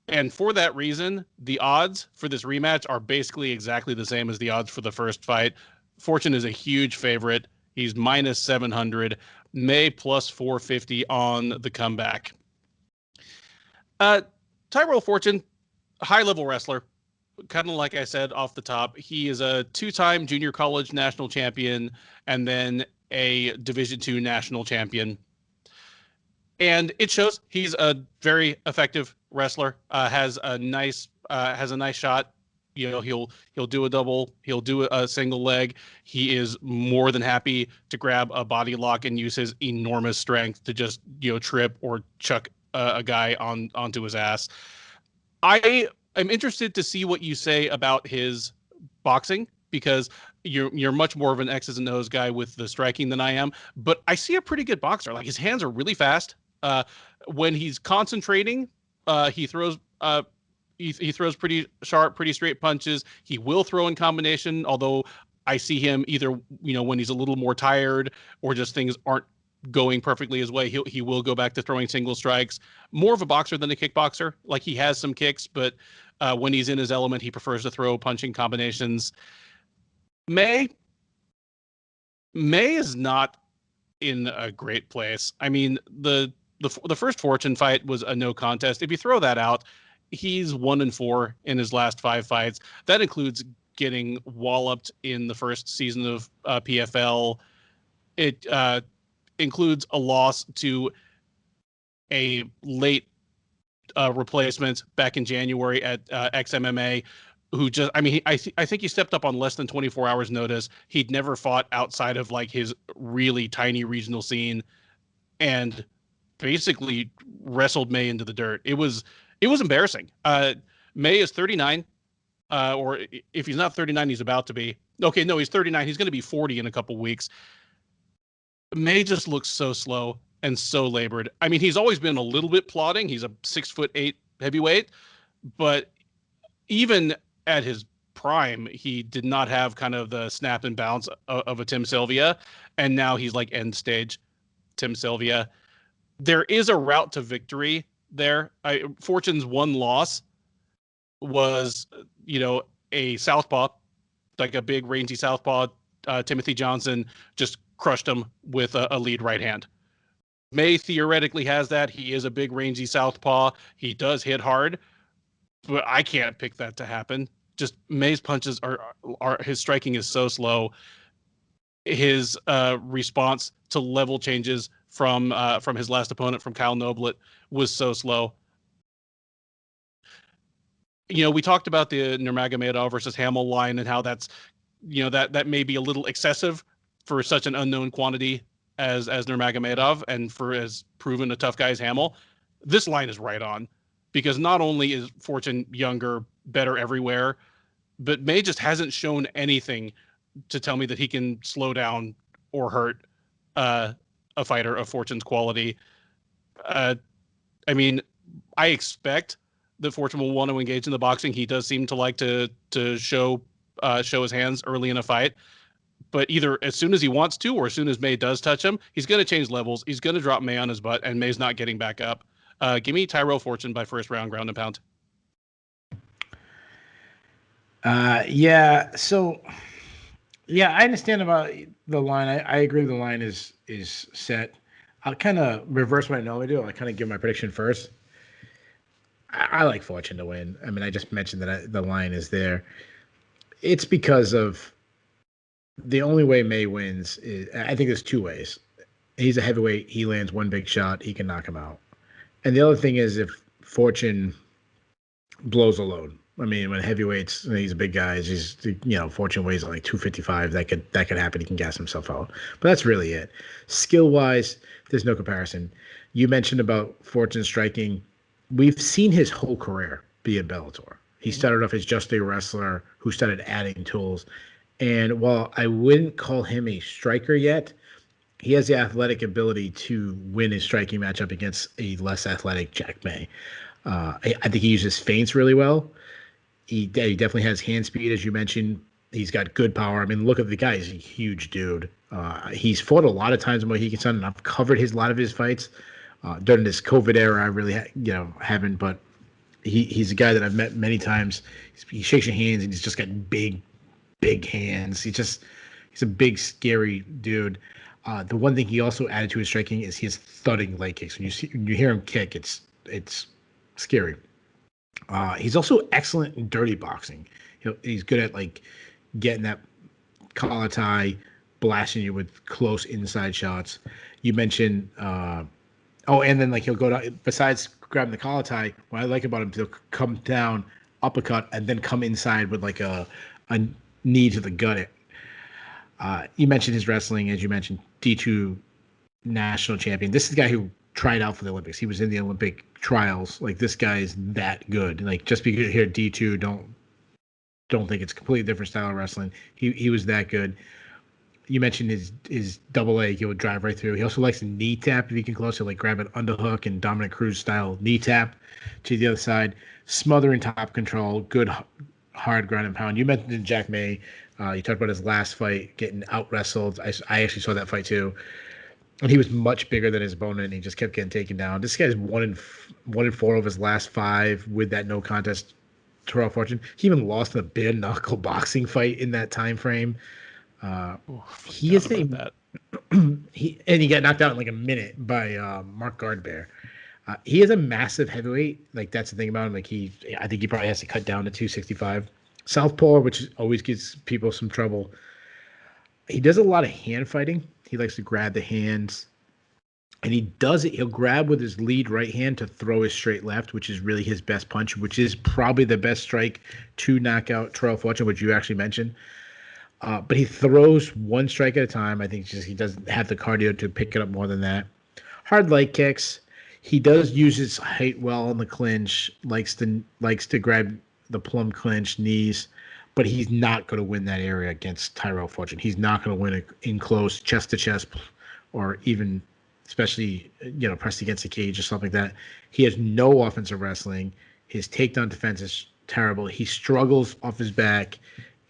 And for that reason, the odds for this rematch are basically exactly the same as the odds for the first fight. Fortune is a huge favorite. He's minus 700. May plus 450 on the comeback. Tyrell Fortune, high-level wrestler. Kind of like I said off the top, he is a two-time junior college national champion and then a Division II national champion. And it shows. He's a very effective wrestler. Has a nice shot. He'll do a double. He'll do a single leg. He is more than happy to grab a body lock and use his enormous strength to just trip or chuck a guy onto his ass. I am interested to see what you say about his boxing, because you're much more of an X's and O's guy with the striking than I am. But I see a pretty good boxer. Like, his hands are really fast. When he's concentrating, he throws pretty sharp, pretty straight punches. He will throw in combination, although I see him either when he's a little more tired or just things aren't going perfectly his way, he will go back to throwing single strikes. More of a boxer than a kickboxer. Like, he has some kicks, but when he's in his element, he prefers to throw punching combinations. May is not in a great place. I mean, the first Fortune fight was a no contest. If you throw that out, he's 1-4 in his last 5 fights. That includes getting walloped in the first season of PFL. It includes a loss to a late replacement back in January at XMMA, who just, I think he stepped up on less than 24 hours notice. He'd never fought outside of like his really tiny regional scene, and basically wrestled May into the dirt. It was embarrassing. May is 39, or if he's not 39, he's about to be. Okay, no, he's 39. He's going to be 40 in a couple weeks. May just looks so slow and so labored. I mean, he's always been a little bit plodding. He's a 6'8" heavyweight, but even at his prime, he did not have kind of the snap and bounce of a Tim Sylvia, and now he's like end stage Tim Sylvia. There is a route to victory there. Fortune's one loss was, a southpaw, like a big rangy southpaw. Timothy Johnson just crushed him with a lead right hand. May theoretically has that. He is a big rangy southpaw. He does hit hard, but I can't pick that to happen. Just May's punches are his striking is so slow. His response to level changes from his last opponent, from Kyle Noblet, was so slow. We talked about the Nurmagomedov versus Hamel line and how that's, that may be a little excessive for such an unknown quantity as Nurmagomedov, and for as proven a tough guy as Hamel. This line is right on, because not only is Fortune younger, better everywhere, but May just hasn't shown anything to tell me that he can slow down or hurt a fighter of Fortune's quality. I mean, I expect that Fortune will want to engage in the boxing. He does seem to like to show his hands early in a fight. But either as soon as he wants to, or as soon as May does touch him, he's going to change levels. He's going to drop May on his butt, and May's not getting back up. Give me Tyrell Fortune by first round, ground and pound. Yeah. So, yeah, I understand about the line. I agree the line is set. I'll kind of reverse what I normally do. I'll kind of give my prediction first. I like Fortune to win. I mean, I just mentioned that the line is there. It's because of the only way May wins is, I think there's two ways. He's a heavyweight. He lands one big shot. He can knock him out. And the other thing is if Fortune blows a load. I mean, when heavyweights, he's a big guy. He's, Fortune weighs like 255. That could happen. He can gas himself out. But that's really it. Skill-wise, there's no comparison. You mentioned about Fortune striking. We've seen his whole career be in Bellator. He started off as just a wrestler who started adding tools. And while I wouldn't call him a striker yet, he has the athletic ability to win his striking matchup against a less athletic Jack May. I think he uses feints really well. He definitely has hand speed, as you mentioned. He's got good power. I mean, look at the guy. He's a huge dude. He's fought a lot of times in Mohegan Sun, and I've covered a lot of his fights. During this COVID era, I really haven't, but he's a guy that I've met many times. He shakes your hands, and he's just got big hands. He's a big, scary dude. The one thing he also added to his striking is his thudding leg kicks. When you hear him kick, it's scary. He's also excellent in dirty boxing. He's good at like getting that collar tie, blasting you with close inside shots. You mentioned, and then like he'll go down. Besides grabbing the collar tie, what I like about him, he'll come down, uppercut, and then come inside with like a knee to the gut. You mentioned his wrestling, as you mentioned, D2 national champion. This is the guy who tried out for the Olympics. He was in the Olympic trials. Like, this guy is that good. Like, just because you're here at D2, don't think it's a completely different style of wrestling. He was that good. You mentioned his double leg. He would drive right through. He also likes a knee tap if he can close. He'll like grab an underhook and Dominic Cruz style knee tap to the other side. Smothering top control. Good hard ground and pound. You mentioned Jack May. You talked about his last fight getting out wrestled. I actually saw that fight too. And he was much bigger than his opponent, and he just kept getting taken down. This guy's 1-4 of his last 5 with that no contest Tyrell Fortune. He even lost in a bare knuckle boxing fight in that time frame. He is a he got knocked out in like a minute by Mark Gardbear. He is a massive heavyweight. Like, that's the thing about him. Like, I think he probably has to cut down to 265. Southpaw, which always gives people some trouble. He does a lot of hand fighting. He likes to grab the hands, and he does it. He'll grab with his lead right hand to throw his straight left, which is really his best punch, which is probably the best strike to knock out Tyrell Fortune, which you actually mentioned. But he throws one strike at a time. I think just he doesn't have the cardio to pick it up more than that. Hard leg kicks. He does use his height well in the clinch. Likes to grab the plum clinch knees. but he's not going to win that area against Tyrell Fortune. He's not going to win it in close, chest to chest, or even, especially, pressed against the cage or something like that. He has no offensive wrestling. His takedown defense is terrible. He struggles off his back,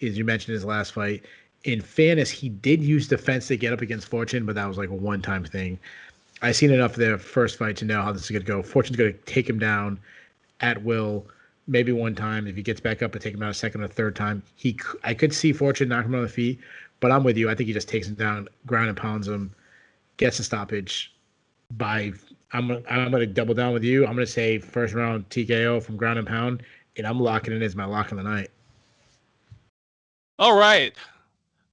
as you mentioned in his last fight. In fairness, he did use defense to get up against Fortune, but that was like a one-time thing. I've seen enough of their first fight to know how this is going to go. Fortune's going to take him down at will, maybe one time. If he gets back up and take him down a second or third time, I could see Fortune knock him on the feet, but I'm with you. I think he just takes him down, ground and pounds him, gets a stoppage. I'm going to double down with you. I'm going to say first round TKO from ground and pound, and I'm locking it as my lock of the night. All right.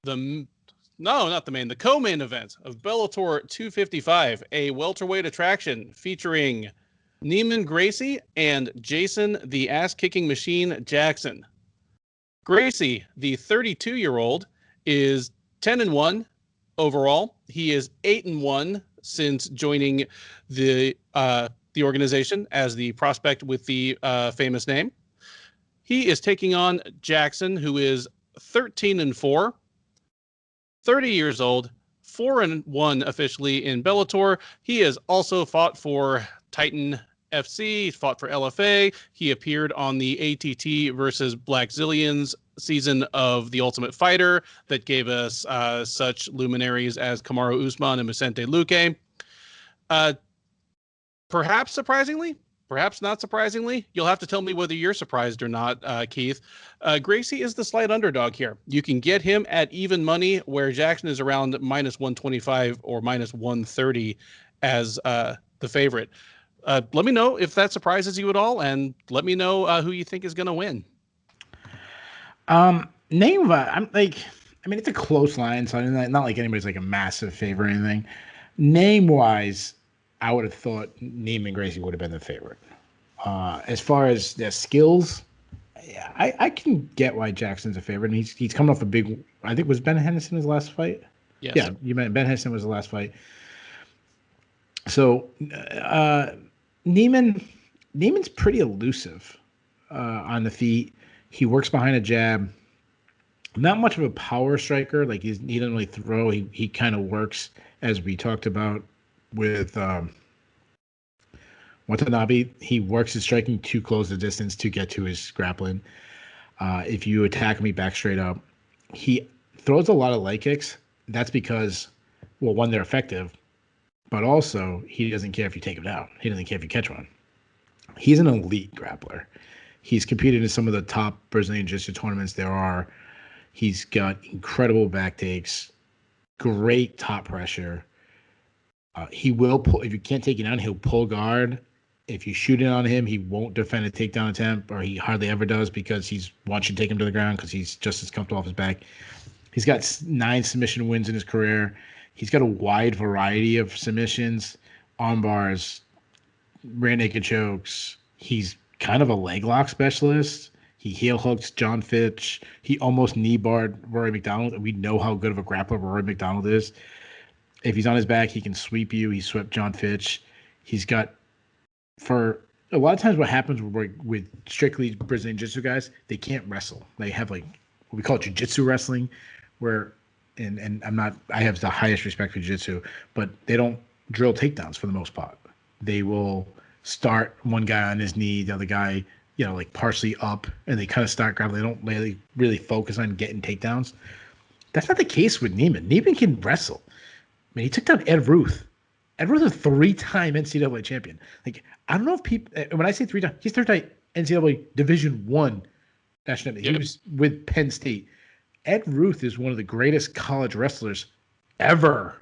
The co-main event of Bellator 255, a welterweight attraction featuring Neiman Gracie and Jason the ass-kicking machine Jackson. Gracie, the 32-year-old, is 10-1 overall. He is 8-1 since joining the organization as the prospect with the famous name. He is taking on Jackson, who is 13-4. 30 years old, 4-1 officially in Bellator. He has also fought for Titan FC, fought for LFA. He appeared on the ATT versus Black Zillions season of The Ultimate Fighter that gave us such luminaries as Kamaru Usman and Vicente Luque. Perhaps surprisingly, perhaps not surprisingly, you'll have to tell me whether you're surprised or not, Keith. Gracie is the slight underdog here. You can get him at even money, where Jackson is around minus 125 or minus 130 as the favorite. Let me know if that surprises you at all, and let me know who you think is going to win. It's a close line, so not like anybody's like a massive favorite or anything. Name-wise, I would have thought Neiman Gracie would have been the favorite. As far as their skills, I can get why Jackson's a favorite. And he's coming off a big. I think was Ben Henderson his last fight. Yes. Yeah, you meant Ben Henderson was the last fight. So Neiman's pretty elusive on the feet. He works behind a jab. Not much of a power striker. Like he doesn't really throw. He kind of works, as we talked about with Watanabe. He works his striking to close the distance to get to his grappling. If you attack me back straight up, he throws a lot of leg kicks. That's because, well, one, they're effective, but also he doesn't care if you take him down. He doesn't care if you catch one. He's an elite grappler. He's competed in some of the top Brazilian Jiu-Jitsu tournaments there are. He's got incredible back takes, great top pressure. He will pull. If you can't take it down, he'll pull guard. If you shoot it on him, he won't defend a takedown attempt, or he hardly ever does because he wants you to take him to the ground because he's just as comfortable off his back. He's got 9 submission wins in his career. He's got a wide variety of submissions, arm bars, rear naked chokes. He's kind of a leg lock specialist. He heel hooked John Fitch. He almost knee barred Rory McDonald. And we know how good of a grappler Rory McDonald is. If he's on his back, he can sweep you. He swept John Fitch. He's got, for a lot of times what happens with strictly Brazilian Jiu-Jitsu guys, they can't wrestle. They have like what we call Jiu-Jitsu wrestling, where, and I have the highest respect for Jiu-Jitsu, but they don't drill takedowns for the most part. They will start one guy on his knee, the other guy, like partially up, and they kind of start grappling. They don't really focus on getting takedowns. That's not the case with Neiman. Neiman can wrestle. I mean, he took down Ed Ruth. Ed Ruth is a 3-time NCAA champion. Like, I don't know if people, when I say 3 times, he's 3-time NCAA Division I national champion. He was with Penn State. Ed Ruth is one of the greatest college wrestlers ever.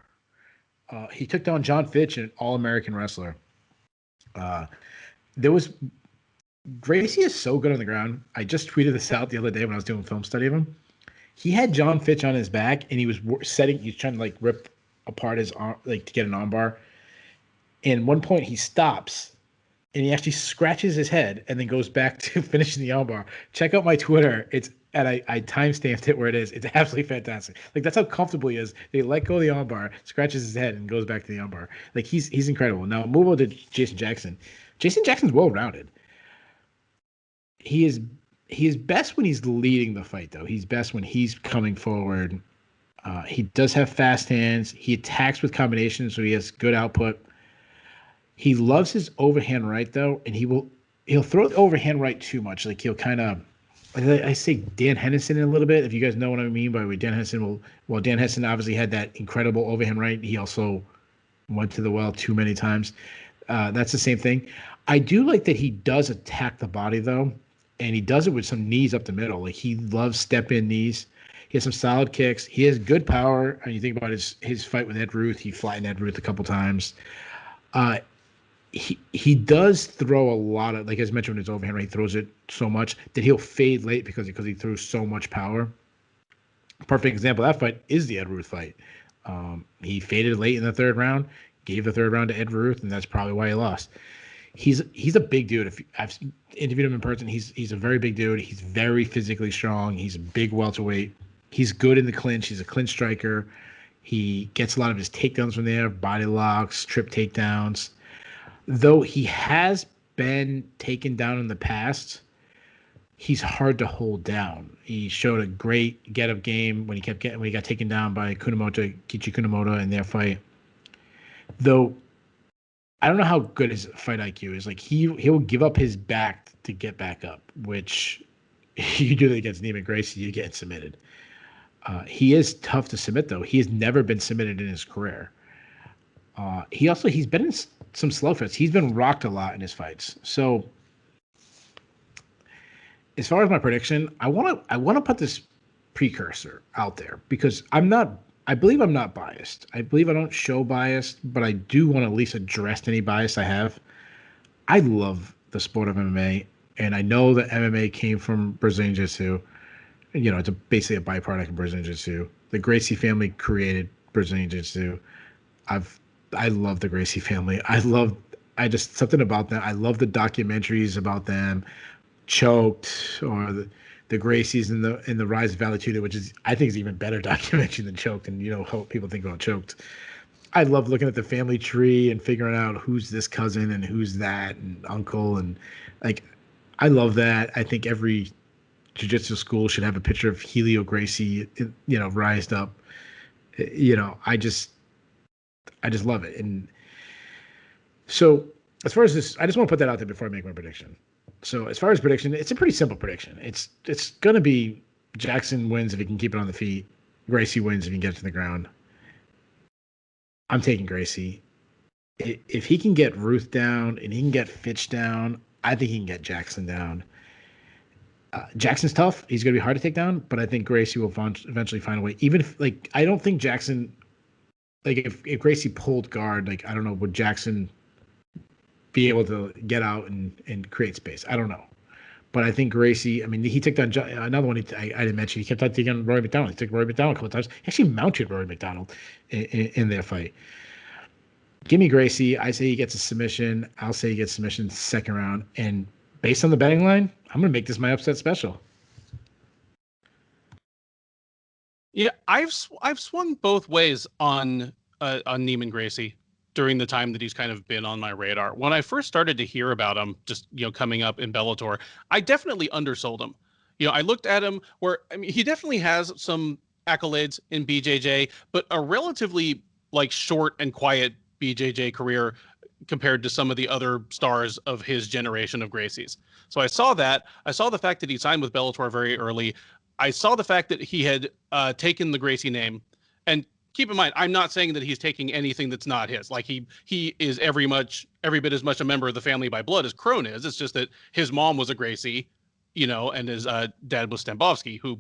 He took down John Fitch, an All-American wrestler. Gracie is so good on the ground. I just tweeted this out the other day when I was doing a film study of him. He had John Fitch on his back, and he was trying to rip apart his arm, to get an armbar. And one point he stops, and he actually scratches his head and then goes back to finishing the armbar. Check out my Twitter. I timestamped it where it is. It's absolutely fantastic. Like, that's how comfortable he is. They let go of the armbar, scratches his head, and goes back to the armbar. Like, he's incredible. Now, move on to Jason Jackson. Jason Jackson's well-rounded. His He's best when he's leading the fight, though. He's best when he's coming forward. He does have fast hands. He attacks with combinations, so he has good output. He loves his overhand right, though, and he'll throw the overhand right too much. Like he'll kind of, I say Dan Henderson a little bit. If you guys know what I mean by Dan Henderson, well, Dan Henderson obviously had that incredible overhand right. He also went to the well too many times. That's the same thing. I do like that he does attack the body, though, and he does it with some knees up the middle. Like he loves step-in knees. He has some solid kicks. He has good power. And you think about his fight with Ed Ruth. He flattened Ed Ruth a couple times. He does throw a lot of, like as mentioned, his overhand right, he throws it so much that he'll fade late because he throws so much power. Perfect example of that fight is the Ed Ruth fight. He faded late in the third round, gave the third round to Ed Ruth, and that's probably why he lost. He's a big dude. If I've interviewed him in person, he's a very big dude. He's very physically strong. He's a big welterweight. He's good in the clinch. He's a clinch striker. He gets a lot of his takedowns from there, body locks, trip takedowns. Though he has been taken down in the past, he's hard to hold down. He showed a great get-up game when he got taken down by Kichi Kunamoto in their fight. Though I don't know how good his fight IQ is. Like he'll give up his back to get back up, which you do that against Neiman Gracie, you get submitted. He is tough to submit, though. He has never been submitted in his career. He's been in some slow fights. He's been rocked a lot in his fights. So as far as my prediction, I want to put this precursor out there because I believe I'm not biased. I believe I don't show bias, but I do want to at least address any bias I have. I love the sport of MMA, and I know that MMA came from Brazilian Jiu-Jitsu. You know, it's basically a byproduct of Brazilian Jiu-Jitsu. The Gracie family created Brazilian Jiu-Jitsu. I love the Gracie family. I just something about them. I love the documentaries about them. Choked or the Gracies in the Rise of Valitude, which is I think is even better documentary than Choked, and you know how people think about Choked. I love looking at the family tree and figuring out who's this cousin and who's that and uncle and like I love that. I think every jiu-jitsu school should have a picture of Helio Gracie, you know, rised up. You know, I just love it. And so as far as this, I just want to put that out there before I make my prediction. So as far as prediction, it's a pretty simple prediction. It's going to be Jackson wins if he can keep it on the feet. Gracie wins if he can get it to the ground. I'm taking Gracie. If he can get Ruth down and he can get Fitch down, I think he can get Jackson down. Jackson's tough. He's going to be hard to take down, but I think Gracie will eventually find a way. Even if, like, I don't think Jackson, like, if Gracie pulled guard, like, I don't know, would Jackson be able to get out and create space? I don't know. But I think Gracie, I mean, he took down another one I didn't mention. He kept on taking Roy McDonald. He took Roy McDonald a couple times. He actually mounted Roy McDonald in their fight. Give me Gracie. I say he gets a submission. I'll say he gets submission second round. And based on the betting line, I'm going to make this my upset special. Yeah, I've swung both ways on Neiman Gracie during the time that he's kind of been on my radar. When I first started to hear about him, just, you know, coming up in Bellator, I definitely undersold him. You know, I looked at him where, I mean, he definitely has some accolades in BJJ, but a relatively like short and quiet BJJ career compared to some of the other stars of his generation of Gracies. So I saw that. I saw the fact that he signed with Bellator very early. I saw the fact that he had taken the Gracie name. And keep in mind, I'm not saying that he's taking anything that's not his. Like he is every bit as much a member of the family by blood as Crone is. It's just that his mom was a Gracie, you know, and his dad was Stambovsky, who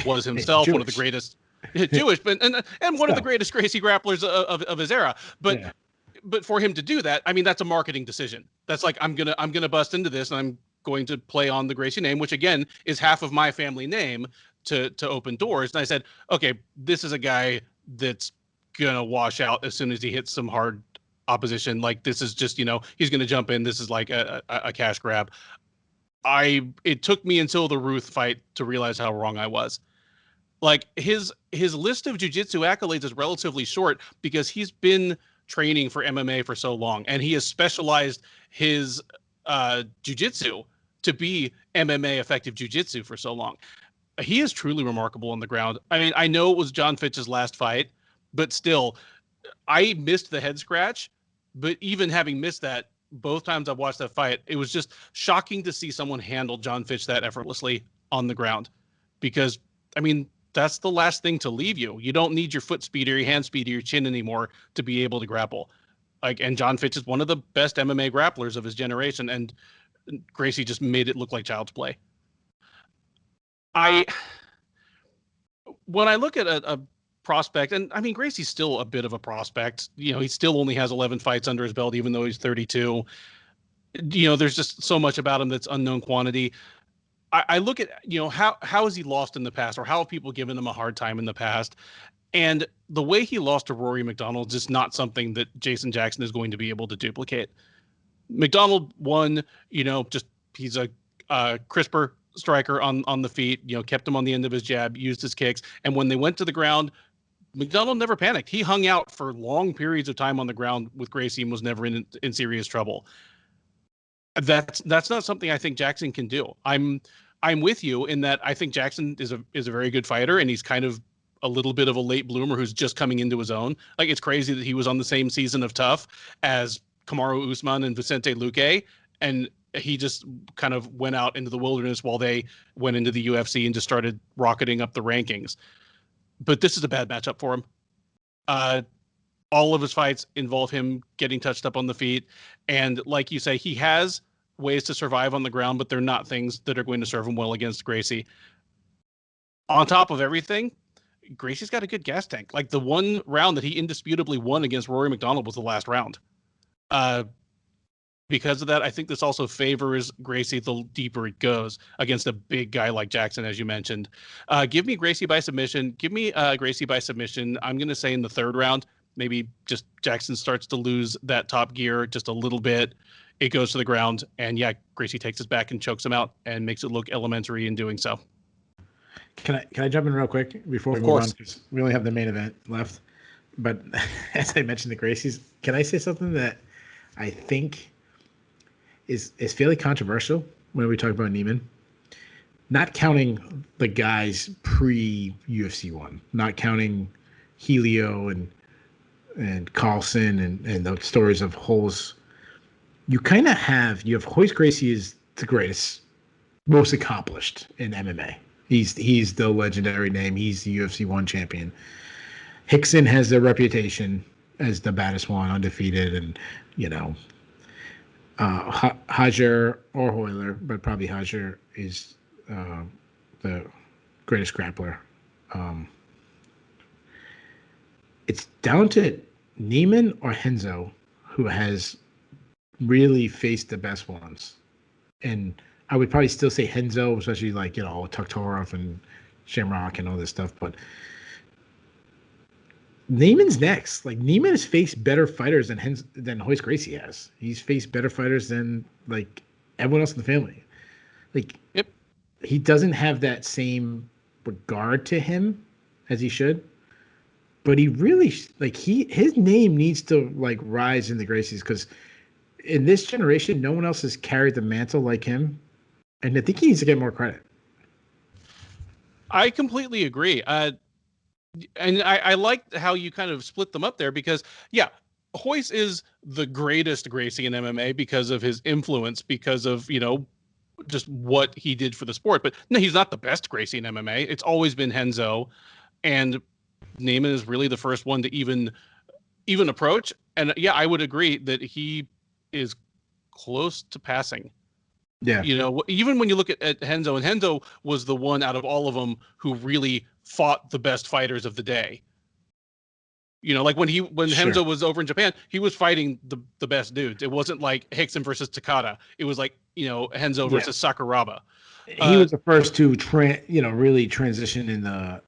was himself one of the greatest Jewish, but and one of the greatest Gracie grapplers of his era. But yeah. But for him to do that, I mean, that's a marketing decision. That's like I'm gonna bust into this and I'm going to play on the Gracie name, which again is half of my family name to open doors. And I said, okay, this is a guy that's gonna wash out as soon as he hits some hard opposition. Like this is just, you know, he's gonna jump in. This is like a cash grab. It took me until the Ruth fight to realize how wrong I was. Like his list of jiu-jitsu accolades is relatively short because he's been training for MMA for so long, and he has specialized his jiu-jitsu to be MMA effective jiu-jitsu for so long. He is truly remarkable on the ground. I mean, I know it was John Fitch's last fight, but still, I missed the head scratch. But even having missed that, both times I've watched that fight, it was just shocking to see someone handle John Fitch that effortlessly on the ground. Because, I mean, that's the last thing to leave you. You don't need your foot speed or your hand speed or your chin anymore to be able to grapple. And John Fitch is one of the best MMA grapplers of his generation, and Gracie just made it look like child's play. When I look at a prospect, and I mean, Gracie's still a bit of a prospect. He still only has 11 fights under his belt, even though he's 32. There's just so much about him that's unknown quantity. I look at, how has he lost in the past, or how have people given him a hard time in the past? And the way he lost to Rory McDonald is just not something that Jason Jackson is going to be able to duplicate. McDonald won, just he's a crisper striker on the feet, kept him on the end of his jab, used his kicks. And when they went to the ground, McDonald never panicked. He hung out for long periods of time on the ground with Gracie and was never in serious trouble. That's not something I think Jackson can do. I'm with you in that I think Jackson is a very good fighter, and he's kind of a little bit of a late bloomer who's just coming into his own. Like, it's crazy that he was on the same season of Tough as Kamaru Usman and Vicente Luque, and he just kind of went out into the wilderness while they went into the UFC and just started rocketing up the rankings. But this is a bad matchup for him. All of his fights involve him getting touched up on the feet. And like you say, he has ways to survive on the ground, but they're not things that are going to serve him well against Gracie. On top of everything, Gracie's got a good gas tank. Like, the one round that he indisputably won against Rory McDonald was the last round. Because of that, I think this also favors Gracie the deeper it goes against a big guy like Jackson, as you mentioned. Give me Gracie by submission. Give me Gracie by submission. I'm going to say in the third round, maybe just Jackson starts to lose that top gear just a little bit. It goes to the ground, and Gracie takes his back and chokes him out and makes it look elementary in doing so. Can I jump in real quick before we move on? Because we only have the main event left. But as I mentioned the Gracies, can I say something that I think is fairly controversial when we talk about Neiman? Not counting the guys pre-UFC 1, not counting Helio and Carlson and the stories of holes. You have Royce Gracie is the greatest, most accomplished in MMA. He's the legendary name. He's the UFC 1 champion. Hickson has the reputation as the baddest one, undefeated, and Hajar or Hoyler, but probably Hajar is the greatest grappler. It's down to Neiman or Renzo who has really faced the best ones. And I would probably still say Renzo, especially like, Tuktorov and Shamrock and all this stuff. But Neiman's next. Like, Neiman has faced better fighters than Royce Gracie has. He's faced better fighters than, like, everyone else in the family. Like, yep. He doesn't have that same regard to him as he should. But he really, like, his name needs to, like, rise in the Gracies, because in this generation, no one else has carried the mantle like him. And I think he needs to get more credit. I completely agree. And I like how you kind of split them up there, because, Royce is the greatest Gracie in MMA because of his influence, because of, just what he did for the sport. But no, he's not the best Gracie in MMA. It's always been Renzo. And Neiman is really the first one to even approach. And I would agree that he is close to passing. Yeah. Even when you look at Renzo, and Renzo was the one out of all of them who really fought the best fighters of the day. Like when Renzo was over in Japan, he was fighting the best dudes. It wasn't like Hickson versus Takada. It was like, Renzo versus Sakuraba. He was the first to really transition in the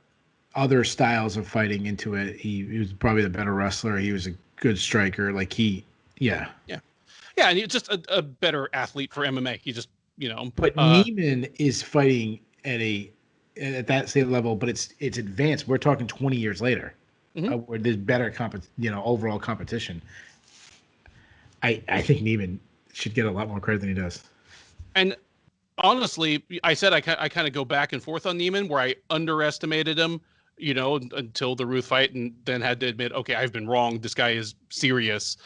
other styles of fighting into it. He was probably the better wrestler. He was a good striker. Like Yeah, and he's just a better athlete for MMA. He just, But Neiman is fighting at that same level, but it's advanced. We're talking 20 years later, where there's better overall competition. I think Neiman should get a lot more credit than he does. And honestly, I said I kind of go back and forth on Neiman, where I underestimated him, until the Ruth fight, and then had to admit, okay, I've been wrong. This guy is serious.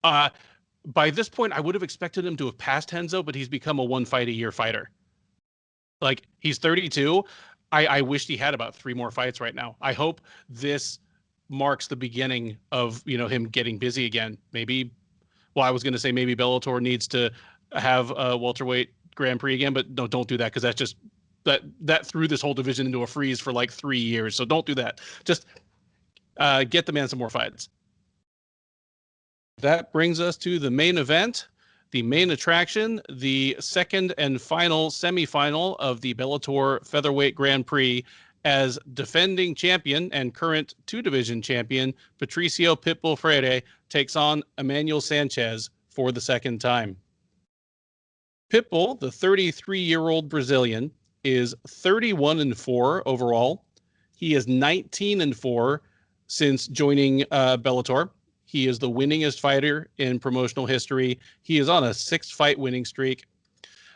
By this point, I would have expected him to have passed Henzo, but he's become a 1 fight a year fighter. Like, he's 32. I wished he had about 3 more fights right now. I hope this marks the beginning of, him getting busy again. Maybe, well, I was going to say maybe Bellator needs to have a welterweight Grand Prix again, but no, don't do that, because that's just that threw this whole division into a freeze for like 3 years. So don't do that. Just get the man some more fights. That brings us to the main event, the main attraction, the second and final semifinal of the Bellator Featherweight Grand Prix, as defending champion and current 2-division champion Patricio Pitbull Freire takes on Emmanuel Sanchez for the second time. Pitbull, the 33-year-old Brazilian, is 31-4 overall. He is 19-4 since joining Bellator. He is the winningest fighter in promotional history. He is on a 6-fight winning streak.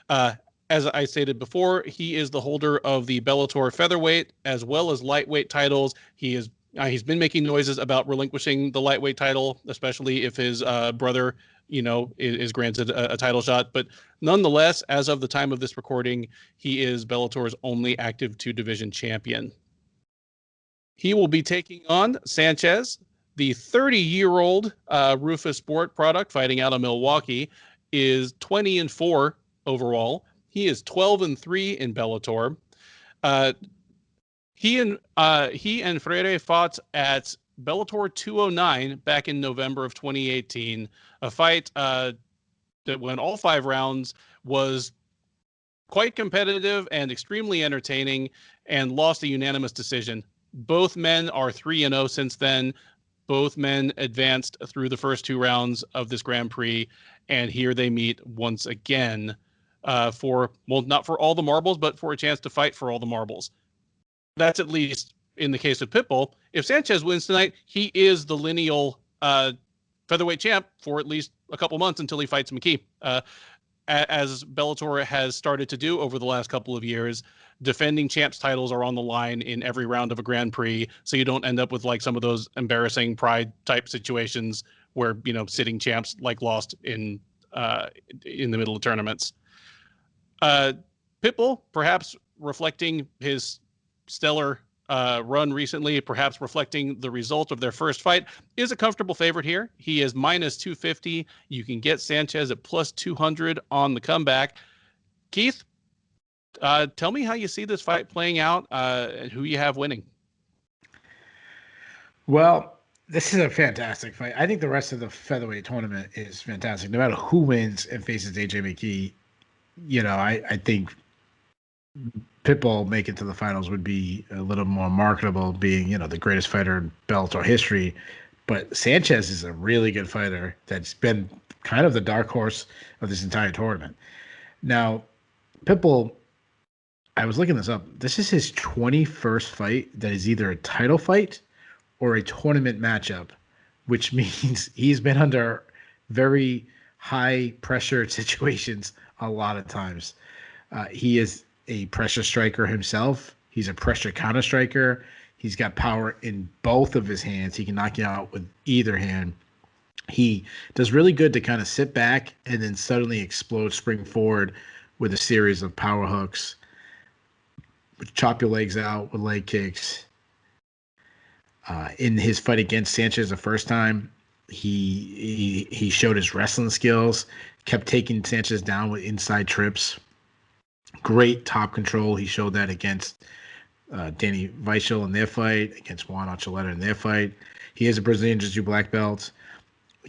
As I stated before, he is the holder of the Bellator featherweight as well as lightweight titles. He's been making noises about relinquishing the lightweight title, especially if his brother, is granted a title shot. But nonetheless, as of the time of this recording, he is Bellator's only active 2-division champion. He will be taking on Sanchez. The 30-year-old Rufus Sport product, fighting out of Milwaukee, is 20-4 overall. He is 12-3 in Bellator. He and Freire fought at Bellator 209 back in November of 2018. A fight that went all 5 rounds, was quite competitive and extremely entertaining, and lost a unanimous decision. Both men are 3-0 since then. Both men advanced through the first 2 rounds of this Grand Prix, and here they meet once again not for all the marbles, but for a chance to fight for all the marbles. That's at least in the case of Pitbull. If Sanchez wins tonight, he is the lineal featherweight champ for at least a couple months until he fights McKee. As Bellator has started to do over the last couple of years, defending champs titles are on the line in every round of a Grand Prix, so you don't end up with like some of those embarrassing pride type situations where sitting champs like lost in the middle of tournaments. Pitbull, perhaps reflecting his stellar run recently, perhaps reflecting the result of their first fight, is a comfortable favorite here. He is -250. You can get Sanchez at +200 on the comeback. Keith, tell me how you see this fight playing out, and who you have winning. Well, this is a fantastic fight. I think the rest of the featherweight tournament is fantastic. No matter who wins and faces AJ McKee, I think Pitbull make it to the finals would be a little more marketable, being, the greatest fighter in Bellator history. But Sanchez is a really good fighter that's been kind of the dark horse of this entire tournament. Now, Pitbull, I was looking this up. This is his 21st fight that is either a title fight or a tournament matchup, which means he's been under very high pressure situations a lot of times. He is a pressure striker himself. He's a pressure counter striker. He's got power in both of his hands. He can knock you out with either hand. He does really good to kind of sit back and then suddenly explode, spring forward with a series of power hooks, chop your legs out with leg kicks. In his fight against Sanchez the first time, he showed his wrestling skills, kept taking Sanchez down with inside trips. Great top control. He showed that against Danny Weichel in their fight, against Juan Archuleta in their fight. He is a Brazilian Jiu-Jitsu black belt.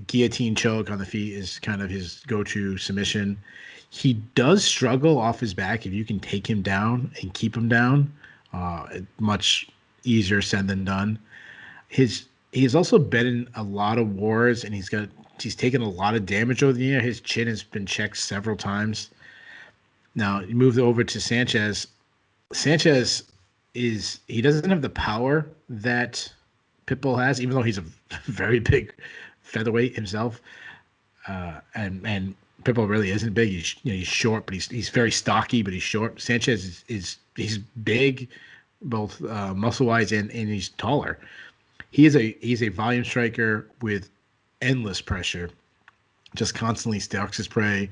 Guillotine choke on the feet is kind of his go-to submission. He does struggle off his back. If you can take him down and keep him down, much easier said than done. He's also been in a lot of wars, and he's taken a lot of damage over the year. His chin has been checked several times. Now, you move over to Sanchez. Sanchez he doesn't have the power that Pitbull has, even though he's a very big featherweight himself. And Pitbull really isn't big. He's short, but he's very stocky, but he's short. Sanchez is he's big, both muscle wise and he's taller. He's a volume striker with endless pressure, just constantly stalks his prey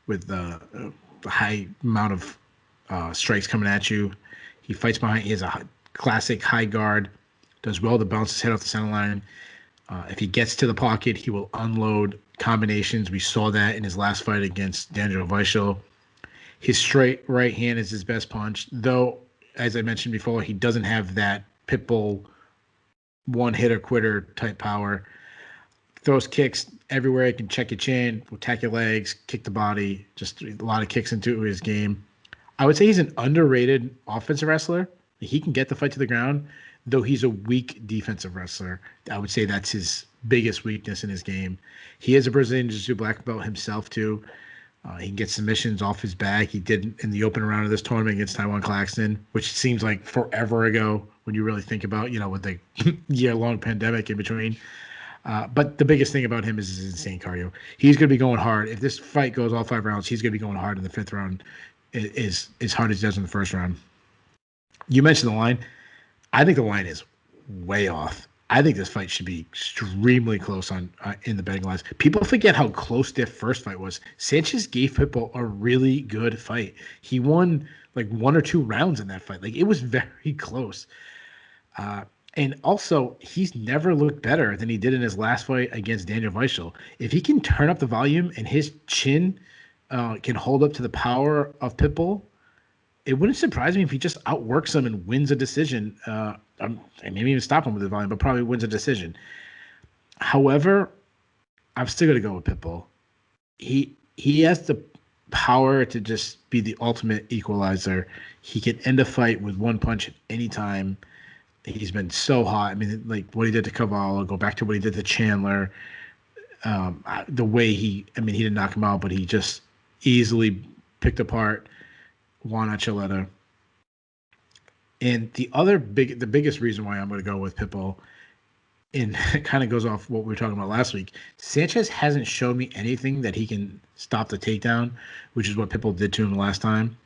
with a high amount of strikes coming at you. He fights behind. He has a classic high guard. Does well to bounce his head off the center line. If he gets to the pocket, he will unload combinations. We saw that in his last fight against Daniel Weichel. His straight right hand is his best punch, though, as I mentioned before, he doesn't have that Pitbull one-hitter quitter type power. Throws kicks everywhere. He can check your chin, attack your legs, kick the body. Just a lot of kicks into his game. I would say he's an underrated offensive wrestler. He can get the fight to the ground, though he's a weak defensive wrestler. I would say that's his biggest weakness in his game. He is a Brazilian Jiu-Jitsu black belt himself, too. He can get submissions off his back. He did in the open round of this tournament against Taiwan Claxton, which seems like forever ago when you really think about, with the year-long pandemic in between. But the biggest thing about him is his insane cardio. He's going to be going hard. If this fight goes all 5 rounds, he's going to be going hard in the 5th round as hard as he does in the 1st round. You mentioned the line. I think the line is way off. I think this fight should be extremely close on in the betting lines. People forget how close their first fight was. Sanchez gave Pitbull a really good fight. He won like 1 or 2 rounds in that fight. Like, it was very close. And also, he's never looked better than he did in his last fight against Daniel Weichel. If he can turn up the volume and his chin can hold up to the power of Pitbull, it wouldn't surprise me if he just outworks him and wins a decision. And maybe even stop him with the volume, but probably wins a decision. However, I'm still going to go with Pitbull. He has the power to just be the ultimate equalizer. He can end a fight with one punch at any time. He's been so hot. I mean, like what he did to Cavallo, go back to what he did to Chandler. The way he didn't knock him out, but he just easily picked apart Juan Archuleta. And the biggest reason why I'm going to go with Pitbull, and it kind of goes off what we were talking about last week. Sanchez hasn't shown me anything that he can stop the takedown, which is what Pitbull did to him last time.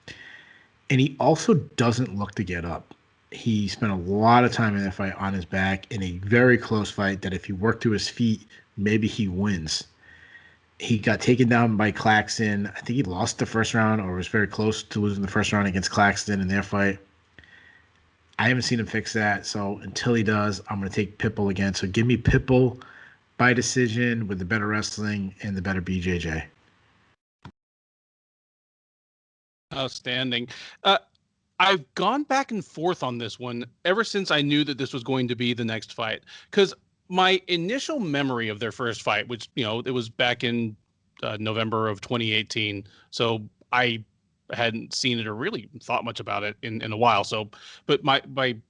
And he also doesn't look to get up. He spent a lot of time in that fight on his back in a very close fight that if he worked to his feet, maybe he wins. He got taken down by Claxton. I think he lost the 1st round or was very close to losing the 1st round against Claxton in their fight. I haven't seen him fix that, so until he does, I'm going to take Pitbull again. So give me Pitbull by decision with the better wrestling and the better BJJ. Outstanding. I've gone back and forth on this one ever since I knew that this was going to be the next fight. Because my initial memory of their first fight, which, it was back in November of 2018. So I hadn't seen it or really thought much about it in a while. So, but my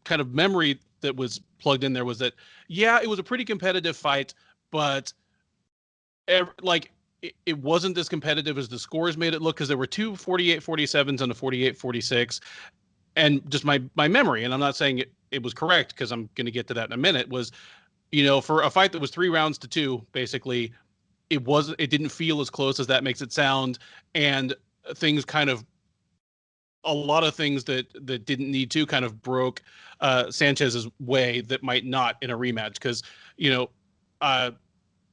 kind of memory that was plugged in there was that, yeah, it was a pretty competitive fight, but it wasn't as competitive as the scores made it look, because there were 2 48-47s and a 48-46. And just my memory, and I'm not saying it was correct because I'm going to get to that in a minute, was, for a fight that was 3 rounds to 2, basically, it didn't feel as close as that makes it sound. And things a lot of things that didn't need to kind of broke Sanchez's way that might not in a rematch. Because,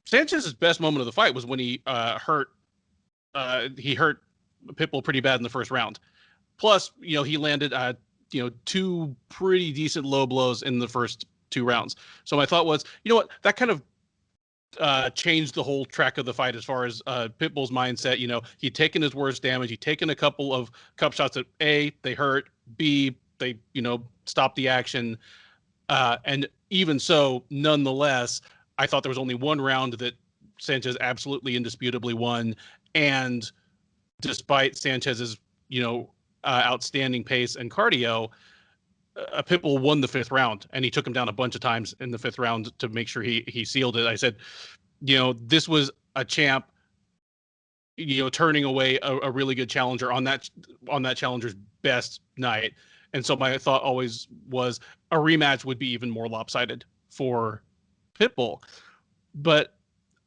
Sanchez's best moment of the fight was when he hurt Pitbull pretty bad in the 1st round. Plus, he landed, 2 pretty decent low blows in the first 2 rounds. So my thought was, that kind of changed the whole track of the fight as far as Pitbull's mindset. He'd taken his worst damage. He'd taken a couple of cup shots that A, they hurt, B, they, stopped the action. And even so, nonetheless, I thought there was only 1 round that Sanchez absolutely indisputably won. And despite Sanchez's, outstanding pace and cardio, Pitbull won the 5th round, and he took him down a bunch of times in the 5th round to make sure he sealed it. I said, this was a champ, turning away a really good challenger on that challenger's best night. And so my thought always was a rematch would be even more lopsided for Pitbull. But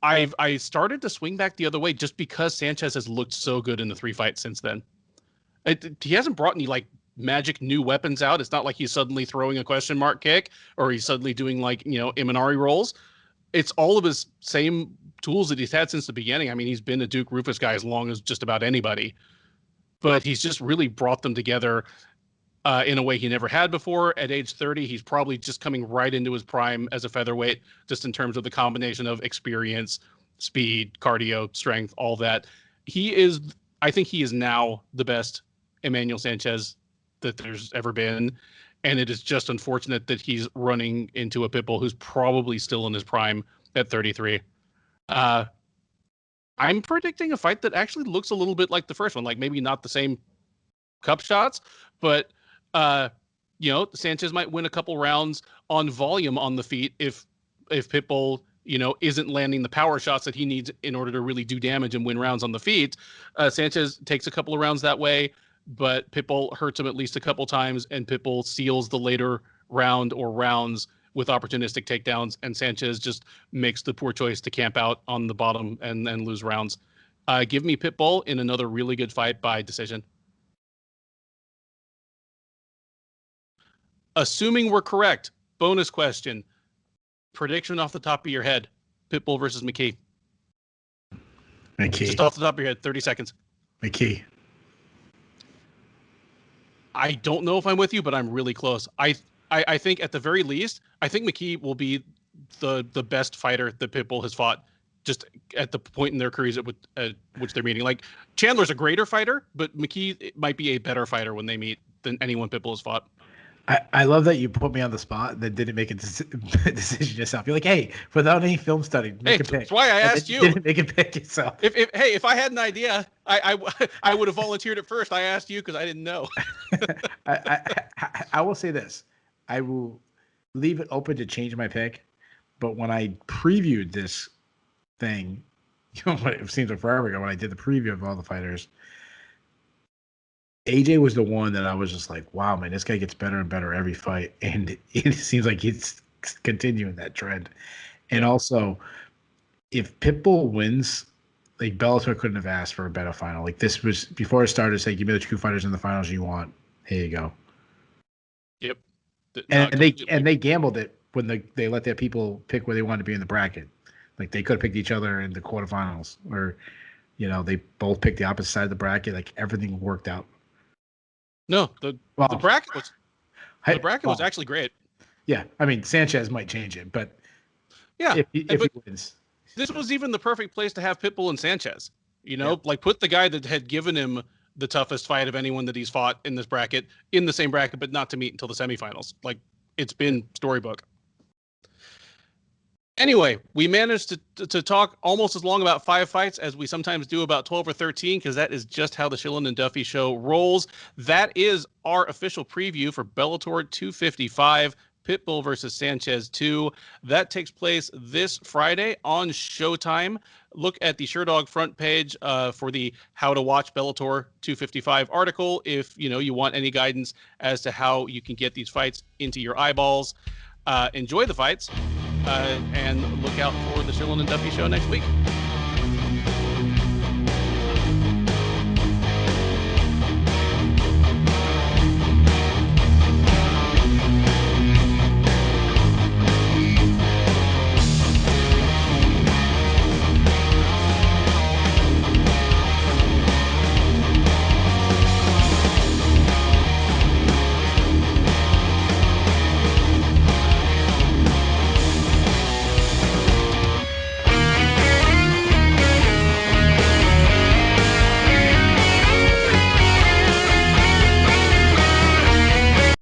I started to swing back the other way just because Sanchez has looked so good in the 3 fights since then. He hasn't brought any like magic new weapons out. It's not like he's suddenly throwing a question mark kick or he's suddenly doing like, Imanari rolls. It's all of his same tools that he's had since the beginning. I mean, he's been a Duke Rufus guy as long as just about anybody, but he's just really brought them together in a way he never had before. At age 30, he's probably just coming right into his prime as a featherweight, just in terms of the combination of experience, speed, cardio, strength, all that. I think he is now the best Emmanuel Sanchez that there's ever been. And it is just unfortunate that he's running into a pitbull who's probably still in his prime at 33. I'm predicting a fight that actually looks a little bit like the first one, like maybe not the same cup shots, but Sanchez might win a couple rounds on volume on the feet if Pitbull, isn't landing the power shots that he needs in order to really do damage and win rounds on the feet. Sanchez takes a couple of rounds that way, but Pitbull hurts him at least a couple times, and Pitbull seals the later round or rounds with opportunistic takedowns, and Sanchez just makes the poor choice to camp out on the bottom and lose rounds. Give me Pitbull in another really good fight by decision. Assuming we're correct, bonus question. Prediction off the top of your head. Pitbull versus McKee. McKee. Just off the top of your head, 30 seconds. McKee. I don't know if I'm with you, but I'm really close. I think at the very least, I think McKee will be the best fighter that Pitbull has fought just at the point in their careers at which they're meeting. Like, Chandler's a greater fighter, but McKee might be a better fighter when they meet than anyone Pitbull has fought. I love that you put me on the spot and then didn't make a decision yourself. You're like, hey, without any film study, make a pick. That's why I asked you. Didn't make a pick yourself. If I had an idea, I would have volunteered it first. I asked you because I didn't know. I will say this. I will leave it open to change my pick, but when I previewed this thing, it seems like forever ago when I did the preview of all the fighters, AJ was the one that I was just like, wow, man, this guy gets better and better every fight. And it seems like it's continuing that trend. And also, if Pitbull wins, like, Bellator couldn't have asked for a better final. Like, this was, before it started, say, give me the 2 fighters in the finals you want. Here you go. Yep. And they gambled it when they let their people pick where they wanted to be in the bracket. Like, they could have picked each other in the quarterfinals. Or, they both picked the opposite side of the bracket. Like, everything worked out. No, the bracket was actually great. Yeah, I mean, Sanchez might change it, but yeah, if he wins, this was even the perfect place to have Pitbull and Sanchez. Like, put the guy that had given him the toughest fight of anyone that he's fought in this bracket in the same bracket, but not to meet until the semifinals. Like, it's been storybook. Anyway, we managed to talk almost as long about 5 fights as we sometimes do about 12 or 13, because that is just how the Shillan and Duffy show rolls. That is our official preview for Bellator 255, Pitbull versus Sanchez 2. That takes place this Friday on Showtime. Look at the Sherdog front page for the How to Watch Bellator 255 article if you want any guidance as to how you can get these fights into your eyeballs. Enjoy the fights. And look out for the Shillan and Duffy show next week.